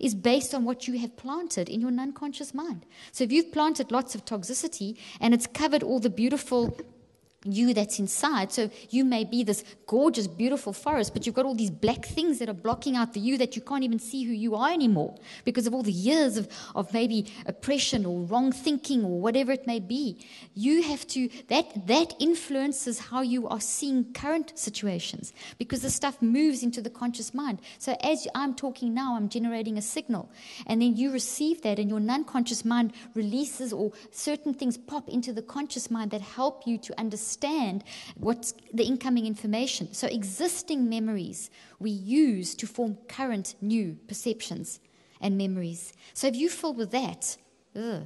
[SPEAKER 2] is based on what you have planted in your non-conscious mind. So if you've planted lots of toxicity and it's covered all the beautiful you that's inside, so you may be this gorgeous, beautiful forest, but you've got all these black things that are blocking out the you, that you can't even see who you are anymore because of all the years of maybe oppression or wrong thinking or whatever it may be. You have to, that influences how you are seeing current situations, because the stuff moves into the conscious mind. So as I'm talking now, I'm generating a signal, and then you receive that, and your non-conscious mind releases, or certain things pop into the conscious mind that help you to understand what's the incoming information. So existing memories we use to form current new perceptions and memories. So if you filled with that,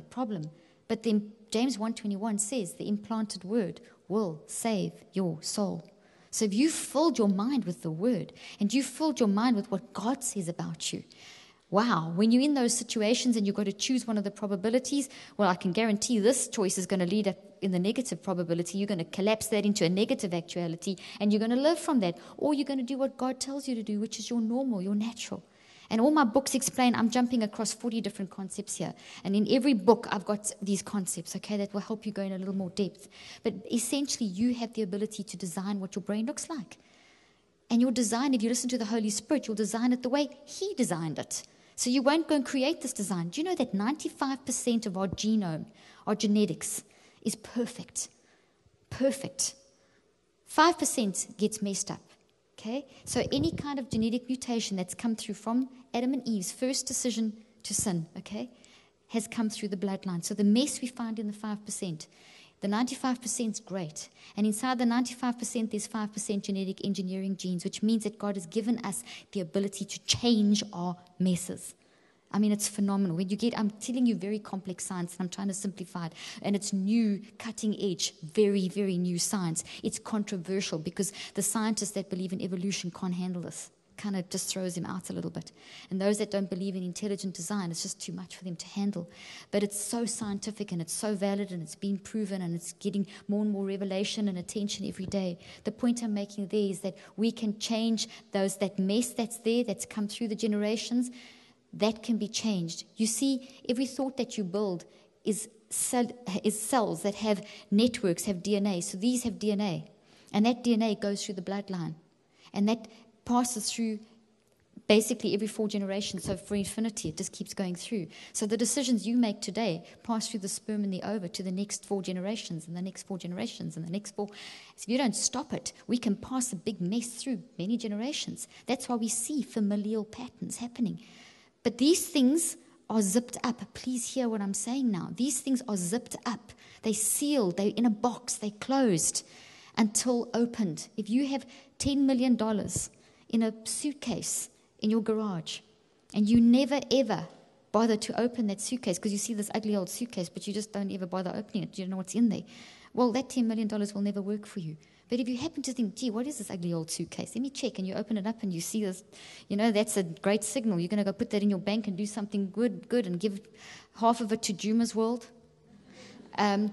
[SPEAKER 2] problem. But then James 1:21 says the implanted word will save your soul. So if you filled your mind with the word, and you filled your mind with what God says about you, wow, when you're in those situations and you've got to choose one of the probabilities, well, I can guarantee this choice is going to lead in the negative probability, you're going to collapse that into a negative actuality, and you're going to live from that. Or you're going to do what God tells you to do, which is your normal, your natural. And all my books explain, I'm jumping across 40 different concepts here. And in every book, I've got these concepts, okay, that will help you go in a little more depth. But essentially, you have the ability to design what your brain looks like. And your design, if you listen to the Holy Spirit, you'll design it the way He designed it. So you won't go and create this design. Do you know that 95% of our genome, our genetics, is perfect? Perfect. 5% gets messed up. Okay? So any kind of genetic mutation that's come through from Adam and Eve's first decision to sin, okay, has come through the bloodline. So the mess we find in the 5%, the 95% is great. And inside the 95%, there's 5% genetic engineering genes, which means that God has given us the ability to change our messes. I mean, it's phenomenal. When you get, I'm telling you very complex science, and I'm trying to simplify it. And it's new, cutting edge, very, very new science. It's controversial because the scientists that believe in evolution can't handle this. Kind of just throws them out a little bit. And those that don't believe in intelligent design, it's just too much for them to handle. But it's so scientific and it's so valid and it's been proven and it's getting more and more revelation and attention every day. The point I'm making there is that we can change that mess that's there, that's come through the generations. That can be changed. You see, every thought that you build is cells that have networks, have DNA. So these have DNA. And that DNA goes through the bloodline. And that passes through basically every 4 generations. So for infinity, it just keeps going through. So the decisions you make today pass through the sperm and the ova to the next 4 generations and the next 4 generations and the next 4. So if you don't stop it, we can pass a big mess through many generations. That's why we see familial patterns happening. But these things are zipped up. Please hear what I'm saying now. These things are zipped up. They're sealed. They're in a box. They're closed until opened. If you have $10 million in a suitcase in your garage and you never, ever bother to open that suitcase because you see this ugly old suitcase, but you just don't ever bother opening it. You don't know what's in there. Well, that $10 million will never work for you. But if you happen to think, gee, what is this ugly old suitcase? Let me check. And you open it up and you see this, that's a great signal. You're going to go put that in your bank and do something good and give half of it to Juma's World and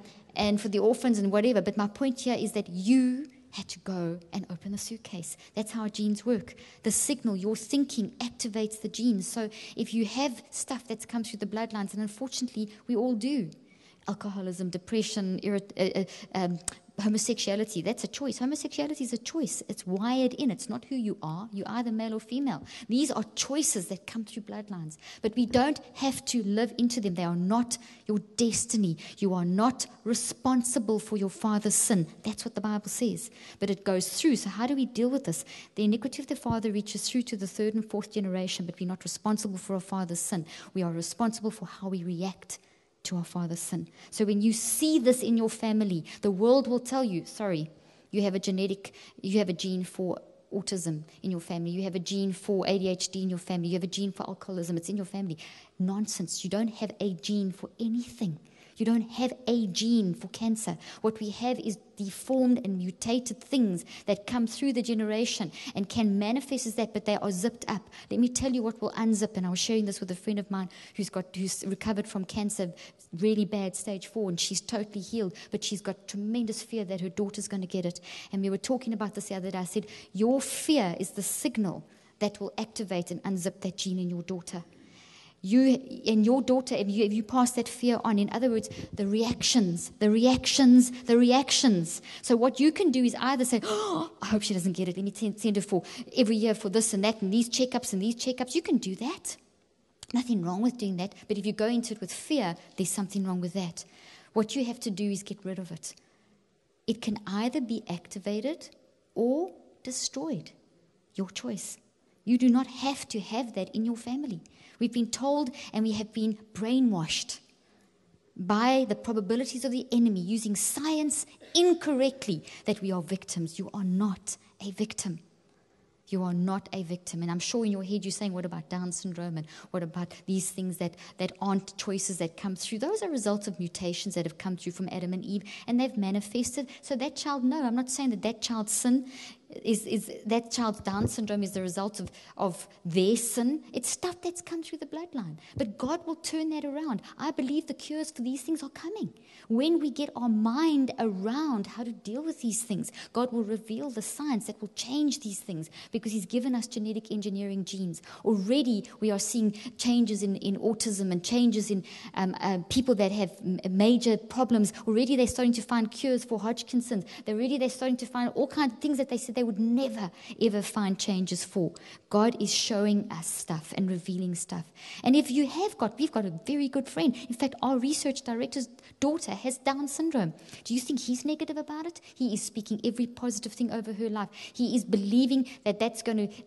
[SPEAKER 2] for the orphans and whatever. But my point here is that you had to go and open the suitcase. That's how genes work. The signal, your thinking, activates the genes. So if you have stuff that's come through the bloodlines, and unfortunately we all do, alcoholism, depression, homosexuality, that's a choice. Homosexuality is a choice. It's wired in. It's not who you are. You're either male or female. These are choices that come through bloodlines. But we don't have to live into them. They are not your destiny. You are not responsible for your father's sin. That's what the Bible says. But it goes through. So how do we deal with this? The iniquity of the father reaches through to the 3rd and 4th generation, but we're not responsible for our father's sin. We are responsible for how we react to our father's sin. So when you see this in your family, the world will tell you, sorry, you have a gene for autism in your family, you have a gene for ADHD in your family, you have a gene for alcoholism, it's in your family. Nonsense. You don't have a gene for anything. You don't have a gene for cancer. What we have is deformed and mutated things that come through the generation and can manifest as that, but they are zipped up. Let me tell you what will unzip, and I was sharing this with a friend of mine who's recovered from cancer, really bad, stage 4, and she's totally healed, but she's got tremendous fear that her daughter's going to get it. And we were talking about this the other day. I said, your fear is the signal that will activate and unzip that gene in your daughter. You and your daughter, if you pass that fear on, in other words, the reactions. So what you can do is either say, oh, I hope she doesn't get it. Let me send her for every year for this and that and these checkups. You can do that. Nothing wrong with doing that. But if you go into it with fear, there's something wrong with that. What you have to do is get rid of it. It can either be activated or destroyed. Your choice. You do not have to have that in your family. We've been told and we have been brainwashed by the probabilities of the enemy using science incorrectly that we are victims. You are not a victim. You are not a victim. And I'm sure in your head you're saying, what about Down syndrome? And what about these things that aren't choices that come through? Those are results of mutations that have come through from Adam and Eve, and they've manifested. So that child, no, I'm not saying that child's sin is that child's Down syndrome is the result of their sin. It's stuff that's come through the bloodline. But God will turn that around. I believe the cures for these things are coming. When we get our mind around how to deal with these things, God will reveal the science that will change these things because He's given us genetic engineering genes. Already we are seeing changes in autism and changes in people that have major problems. Already they're starting to find cures for Hodgkin's. They're starting to find all kinds of things that they said they would never, ever find changes for. God is showing us stuff and revealing stuff. And if you we've got a very good friend. In fact, our research director's daughter has Down syndrome. Do you think he's negative about it? He is speaking every positive thing over her life. He is believing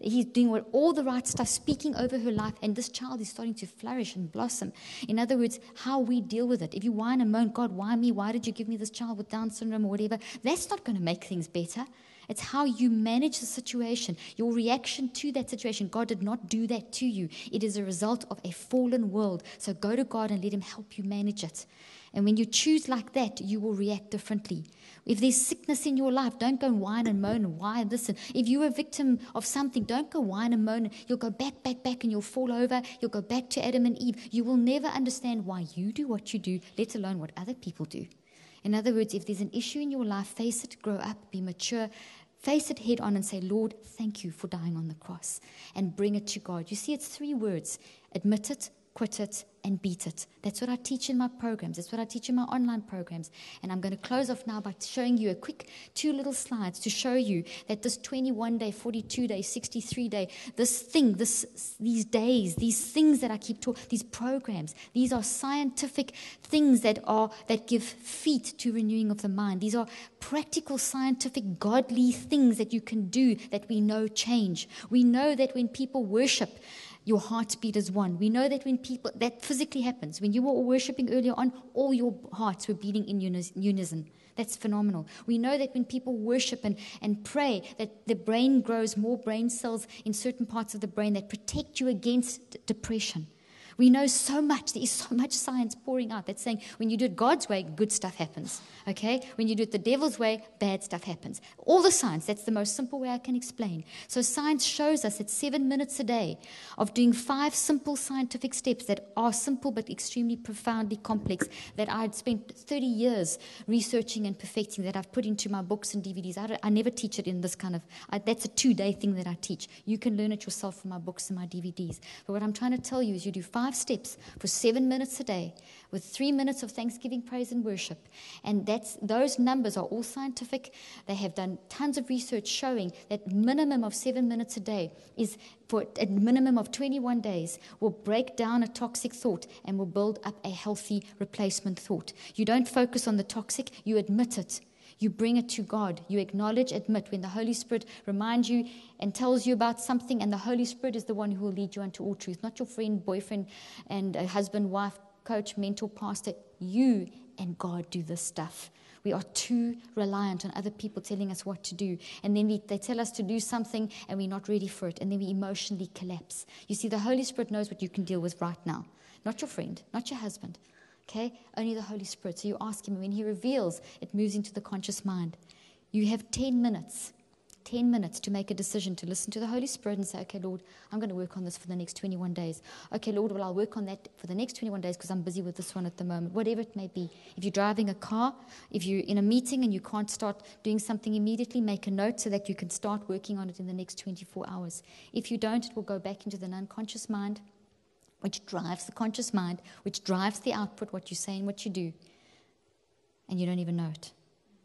[SPEAKER 2] he's doing all the right stuff, speaking over her life, and this child is starting to flourish and blossom. In other words, how we deal with it. If you whine and moan, God, why me? Why did you give me this child with Down syndrome or whatever? That's not going to make things better. It's how you manage the situation, your reaction to that situation. God did not do that to you. It is a result of a fallen world. So go to God and let Him help you manage it. And when you choose like that, you will react differently. If there's sickness in your life, don't go and whine and moan and why this. If you're a victim of something, don't go whine and moan. You'll go back, and you'll fall over. You'll go back to Adam and Eve. You will never understand why you do what you do, let alone what other people do. In other words, if there's an issue in your life, face it, grow up, be mature, face it head on and say, Lord, thank you for dying on the cross, and bring it to God. You see, it's 3 words: admit it, quit it, and beat it. That's what I teach in my programs. That's what I teach in my online programs. And I'm going to close off now by showing you a quick 2 little slides to show you that this 21-day, 42-day, 63-day, these days, these things that I keep talking, these programs, these are scientific things that give feet to renewing of the mind. These are practical, scientific, godly things that you can do that we know change. We know that when people worship, your heartbeat is one. We know that that physically happens. When you were all worshiping earlier on, all your hearts were beating in unison. That's phenomenal. We know that when people worship and pray, that the brain grows more brain cells in certain parts of the brain that protect you against depression. We know so much. There is so much science pouring out that's saying when you do it God's way, good stuff happens. Okay? When you do it the devil's way, bad stuff happens. All the science, that's the most simple way I can explain. So science shows us that 7 minutes a day of doing 5 simple scientific steps that are simple but extremely profoundly complex, that I had spent 30 years researching and perfecting, that I've put into my books and DVDs. I never teach it in this that's a 2-day thing that I teach. You can learn it yourself from my books and my DVDs. But what I'm trying to tell you is you do 5 steps for 7 minutes a day with 3 minutes of thanksgiving, praise, and worship. And those numbers are all scientific. They have done tons of research showing that minimum of 7 minutes a day is for a minimum of 21 days will break down a toxic thought and will build up a healthy replacement thought. You don't focus on the toxic, you admit it. You bring it to God. You acknowledge, admit. When the Holy Spirit reminds you and tells you about something, and the Holy Spirit is the one who will lead you unto all truth, not your friend, boyfriend, and a husband, wife, coach, mentor, pastor. You and God do this stuff. We are too reliant on other people telling us what to do. And then they tell us to do something and we're not ready for it. And then we emotionally collapse. You see, the Holy Spirit knows what you can deal with right now. Not your friend, not your husband. Okay? Only the Holy Spirit. So you ask Him, and when He reveals, it moves into the conscious mind. You have 10 minutes to make a decision to listen to the Holy Spirit and say, okay, Lord, I'm going to work on this for the next 21 days. Okay, Lord, well, I'll work on that for the next 21 days because I'm busy with this one at the moment, whatever it may be. If you're driving a car, if you're in a meeting and you can't start doing something immediately, make a note so that you can start working on it in the next 24 hours. If you don't, it will go back into the unconscious mind, which drives the conscious mind, which drives the output, what you say and what you do, and you don't even know it.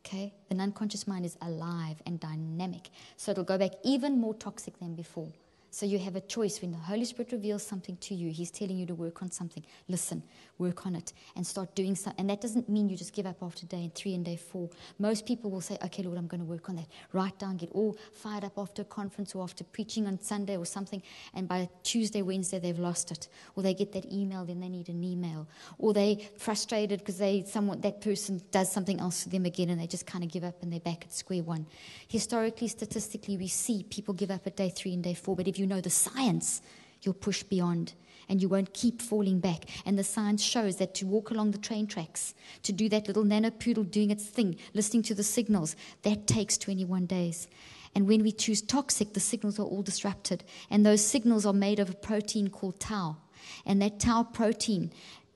[SPEAKER 2] Okay? The unconscious mind is alive and dynamic, so it'll go back even more toxic than before. So you have a choice. When the Holy Spirit reveals something to you, He's telling you to work on something. Listen, work on it, and start doing something. And that doesn't mean you just give up after day 3 and day 4. Most people will say, okay, Lord, I'm going to work on that. Write down, get all fired up after a conference or after preaching on Sunday or something, and by Tuesday, Wednesday, they've lost it. Or they get that email, then they need an email. Or they're frustrated because that person does something else to them again, and they just kind of give up and they're back at square one. Historically, statistically, we see people give up at day 3 and day 4, but if you know the science, you'll push beyond and you won't keep falling back. And the science shows that to walk along the train tracks, to do that little nanopoodle doing its thing, listening to the signals, that takes 21 days. And when we choose toxic, the signals are all disrupted. And those signals are made of a protein called tau. And that tau protein,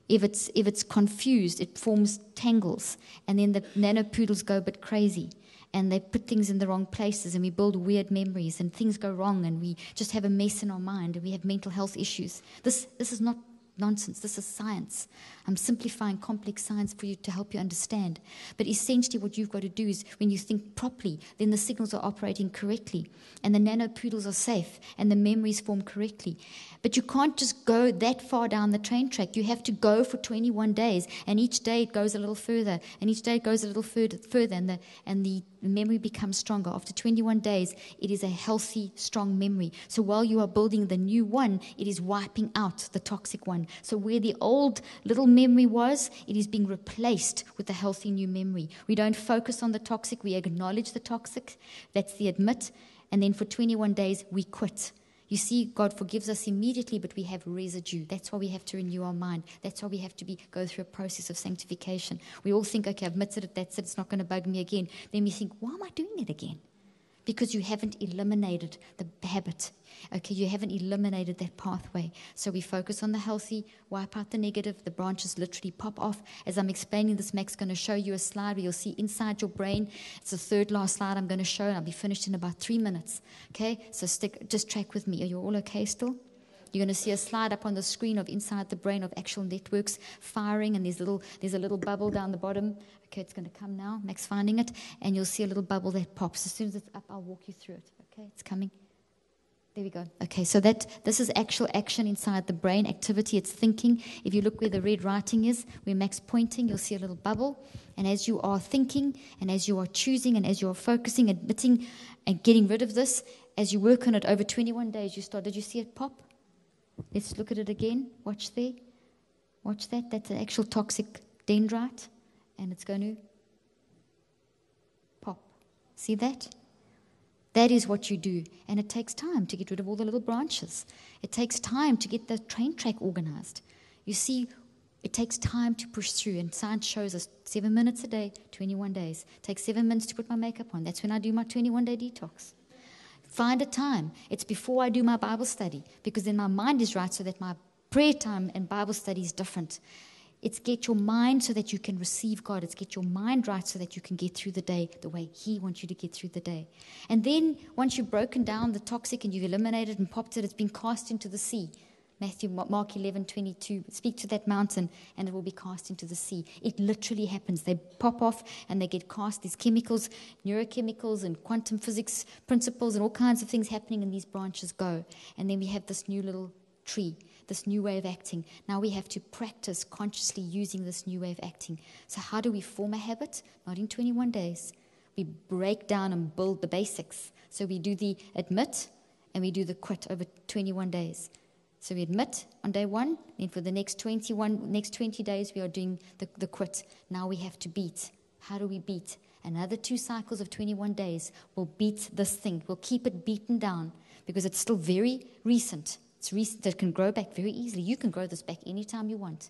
[SPEAKER 2] if it's confused, it forms tangles. And then the nanopoodles go a bit crazy. And they put things in the wrong places, and we build weird memories, and things go wrong, and we just have a mess in our mind, and we have mental health issues. This is not nonsense. This is science. I'm simplifying complex science for you to help you understand. But essentially what you've got to do is when you think properly, then the signals are operating correctly, and the nanopoodles are safe, and the memories form correctly. But you can't just go that far down the train track. You have to go for 21 days, and each day it goes a little further, and each day it goes a little further, and the memory becomes stronger. After 21 days, it is a healthy, strong memory. So while you are building the new one, it is wiping out the toxic one. So where the old little memory was, it is being replaced with a healthy new memory. We don't focus on the toxic. We acknowledge the toxic. That's the admit. And then for 21 days, we quit. You see, God forgives us immediately, but we have residue. That's why we have to renew our mind. That's why we have to go through a process of sanctification. We all think, okay, I've admitted it, that's it, it's not going to bug me again. Then we think, why am I doing it again? Because you haven't eliminated the habit. Okay, you haven't eliminated that pathway. So we focus on the healthy, wipe out the negative, the branches literally pop off. As I'm explaining this, Mac's going to show you a slide where you'll see inside your brain. It's the third last slide I'm going to show, and I'll be finished in about 3 minutes. Okay, so just track with me. Are you all okay still? You're going to see a slide up on the screen of inside the brain of actual networks firing, and there's a little bubble down the bottom. Okay, it's going to come now. Mac's finding it, and you'll see a little bubble that pops. As soon as it's up, I'll walk you through it. Okay, it's coming. There we go. Okay, so this is actual action inside the brain, activity, it's thinking. If you look where the red writing is, where Mac's pointing, you'll see a little bubble. And as you are thinking, and as you are choosing, and as you are focusing, admitting, and getting rid of this, as you work on it over 21 days, did you see it pop? Let's look at it again. Watch there. Watch that. That's an actual toxic dendrite. And it's going to pop. See that? That is what you do. And it takes time to get rid of all the little branches. It takes time to get the train track organized. You see, it takes time to push through. And science shows us 7 minutes a day, 21 days. It takes 7 minutes to put my makeup on. That's when I do my 21-day detox. Find a time. It's before I do my Bible study, because then my mind is right so that my prayer time and Bible study is different. It's get your mind so that you can receive God. It's get your mind right so that you can get through the day the way He wants you to get through the day. And then once you've broken down the toxic and you've eliminated and popped it, it's been cast into the sea. Mark 11:22. Speak to that mountain and it will be cast into the sea. It literally happens. They pop off and they get cast. These chemicals, neurochemicals and quantum physics principles and all kinds of things happening, and these branches go. And then we have this new little tree, this new way of acting. Now we have to practice consciously using this new way of acting. So how do we form a habit? Not in 21 days. We break down and build the basics. So we do the admit and we do the quit over 21 days. So we admit on day 1, and for the next 20 days we are doing the quit. Now we have to beat. How do we beat? Another 2 cycles of 21 days will beat this thing. We'll keep it beaten down because it's still very recent. It's recent. It can grow back very easily. You can grow this back anytime you want.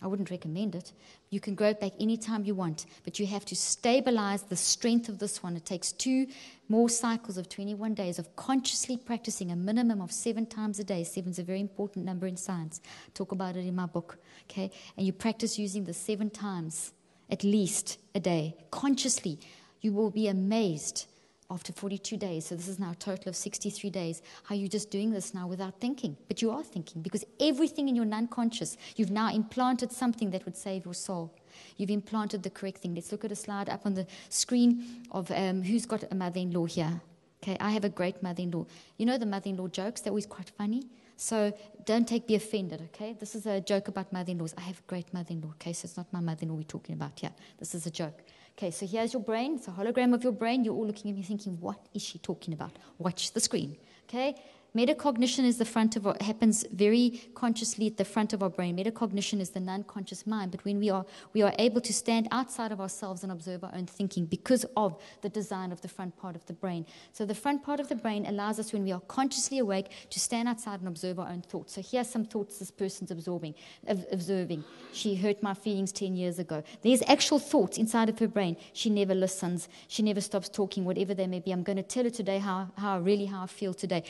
[SPEAKER 2] I wouldn't recommend it. You can grow it back anytime you want, but you have to stabilize the strength of this one. It takes 2 more cycles of 21 days of consciously practicing a minimum of 7 times a day. 7 is a very important number in science. I talk about it in my book. Okay, and you practice using the 7 times at least a day consciously. You will be amazed after 42 days, so this is now a total of 63 days, how you're just doing this now without thinking. But you are thinking, because everything in your non-conscious, you've now implanted something that would save your soul. You've implanted the correct thing. Let's look at a slide up on the screen of who's got a mother-in-law here. Okay, I have a great mother-in-law. You know the mother-in-law jokes? They're always quite funny. So don't be offended, okay? This is a joke about mother-in-laws. I have a great mother-in-law, okay? So it's not my mother-in-law we're talking about here. This is a joke. Okay, so here's your brain. It's a hologram of your brain. You're all looking at me thinking, what is she talking about? Watch the screen, okay? Metacognition is the front of happens very consciously at the front of our brain. Metacognition is the non-conscious mind. But when we are able to stand outside of ourselves and observe our own thinking because of the design of the front part of the brain. So the front part of the brain allows us, when we are consciously awake, to stand outside and observe our own thoughts. So here are some thoughts this person's observing. She hurt my feelings 10 years ago. There's actual thoughts inside of her brain. She never listens. She never stops talking, whatever they may be. I'm going to tell her today how I feel today.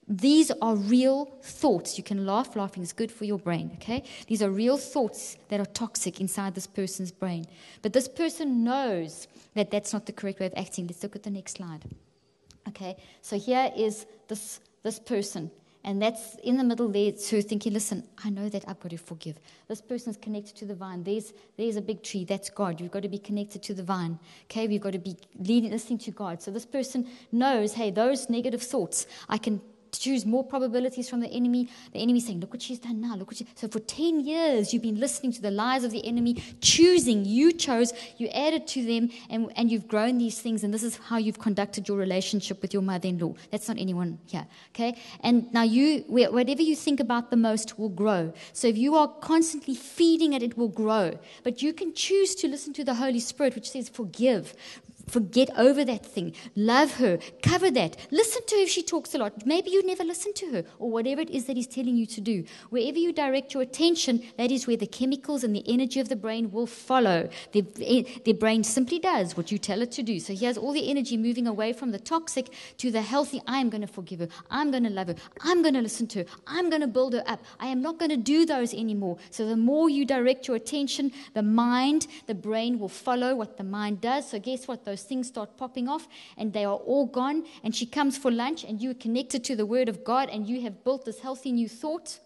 [SPEAKER 2] These are real thoughts. You can laugh. Laughing is good for your brain, okay? These are real thoughts that are toxic inside this person's brain. But this person knows that that's not the correct way of acting. Let's look at the next slide. Okay, so here is this person. And that's in the middle there. It's her thinking, listen, I know that I've got to forgive. This person's connected to the vine. There's a big tree. That's God. You've got to be connected to the vine. Okay, we've got to be listening to God. So this person knows, hey, those negative thoughts, I can choose more probabilities from the enemy. The enemy saying, look what she's done now. So for 10 years, you've been listening to the lies of the enemy, you chose, you added to them, and you've grown these things, and this is how you've conducted your relationship with your mother-in-law. That's not anyone here, okay? And now whatever you think about the most will grow. So if you are constantly feeding it, it will grow. But you can choose to listen to the Holy Spirit, which says forgive. Forget over that thing. Love her. Cover that. Listen to her if she talks a lot. Maybe you never listen to her, or whatever it is that he's telling you to do. Wherever you direct your attention, that is where the chemicals and the energy of the brain will follow. The brain simply does what you tell it to do. So here's all the energy moving away from the toxic to the healthy. I am going to forgive her. I'm going to love her. I'm going to listen to her. I'm going to build her up. I am not going to do those anymore. So the more you direct your attention, the brain will follow what the mind does. So guess what? Those things start popping off and they are all gone, and she comes for lunch and you are connected to the Word of God and you have built this healthy new thought,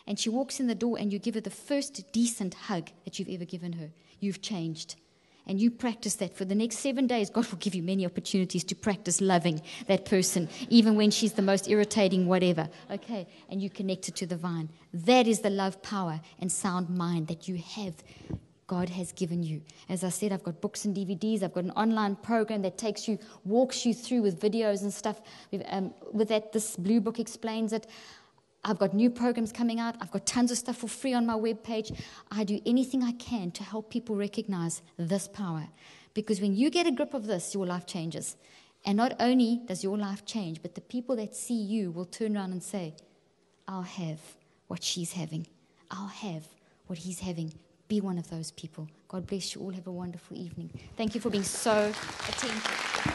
[SPEAKER 2] and she walks in the door and you give her the first decent hug that you've ever given her. You've changed. And you practice that for the next 7 days. God will give you many opportunities to practice loving that person, even when she's the most irritating whatever. Okay, and you connected to the vine. That is the love, power, and sound mind that you have. God has given you. As I said, I've got books and DVDs. I've got an online program that walks you through with videos and stuff. With that, this blue book explains it. I've got new programs coming out. I've got tons of stuff for free on my webpage. I do anything I can to help people recognize this power. Because when you get a grip of this, your life changes. And not only does your life change, but the people that see you will turn around and say, I'll have what she's having. I'll have what he's having. Be one of those people. God bless you all. Have a wonderful evening. Thank you for being so attentive.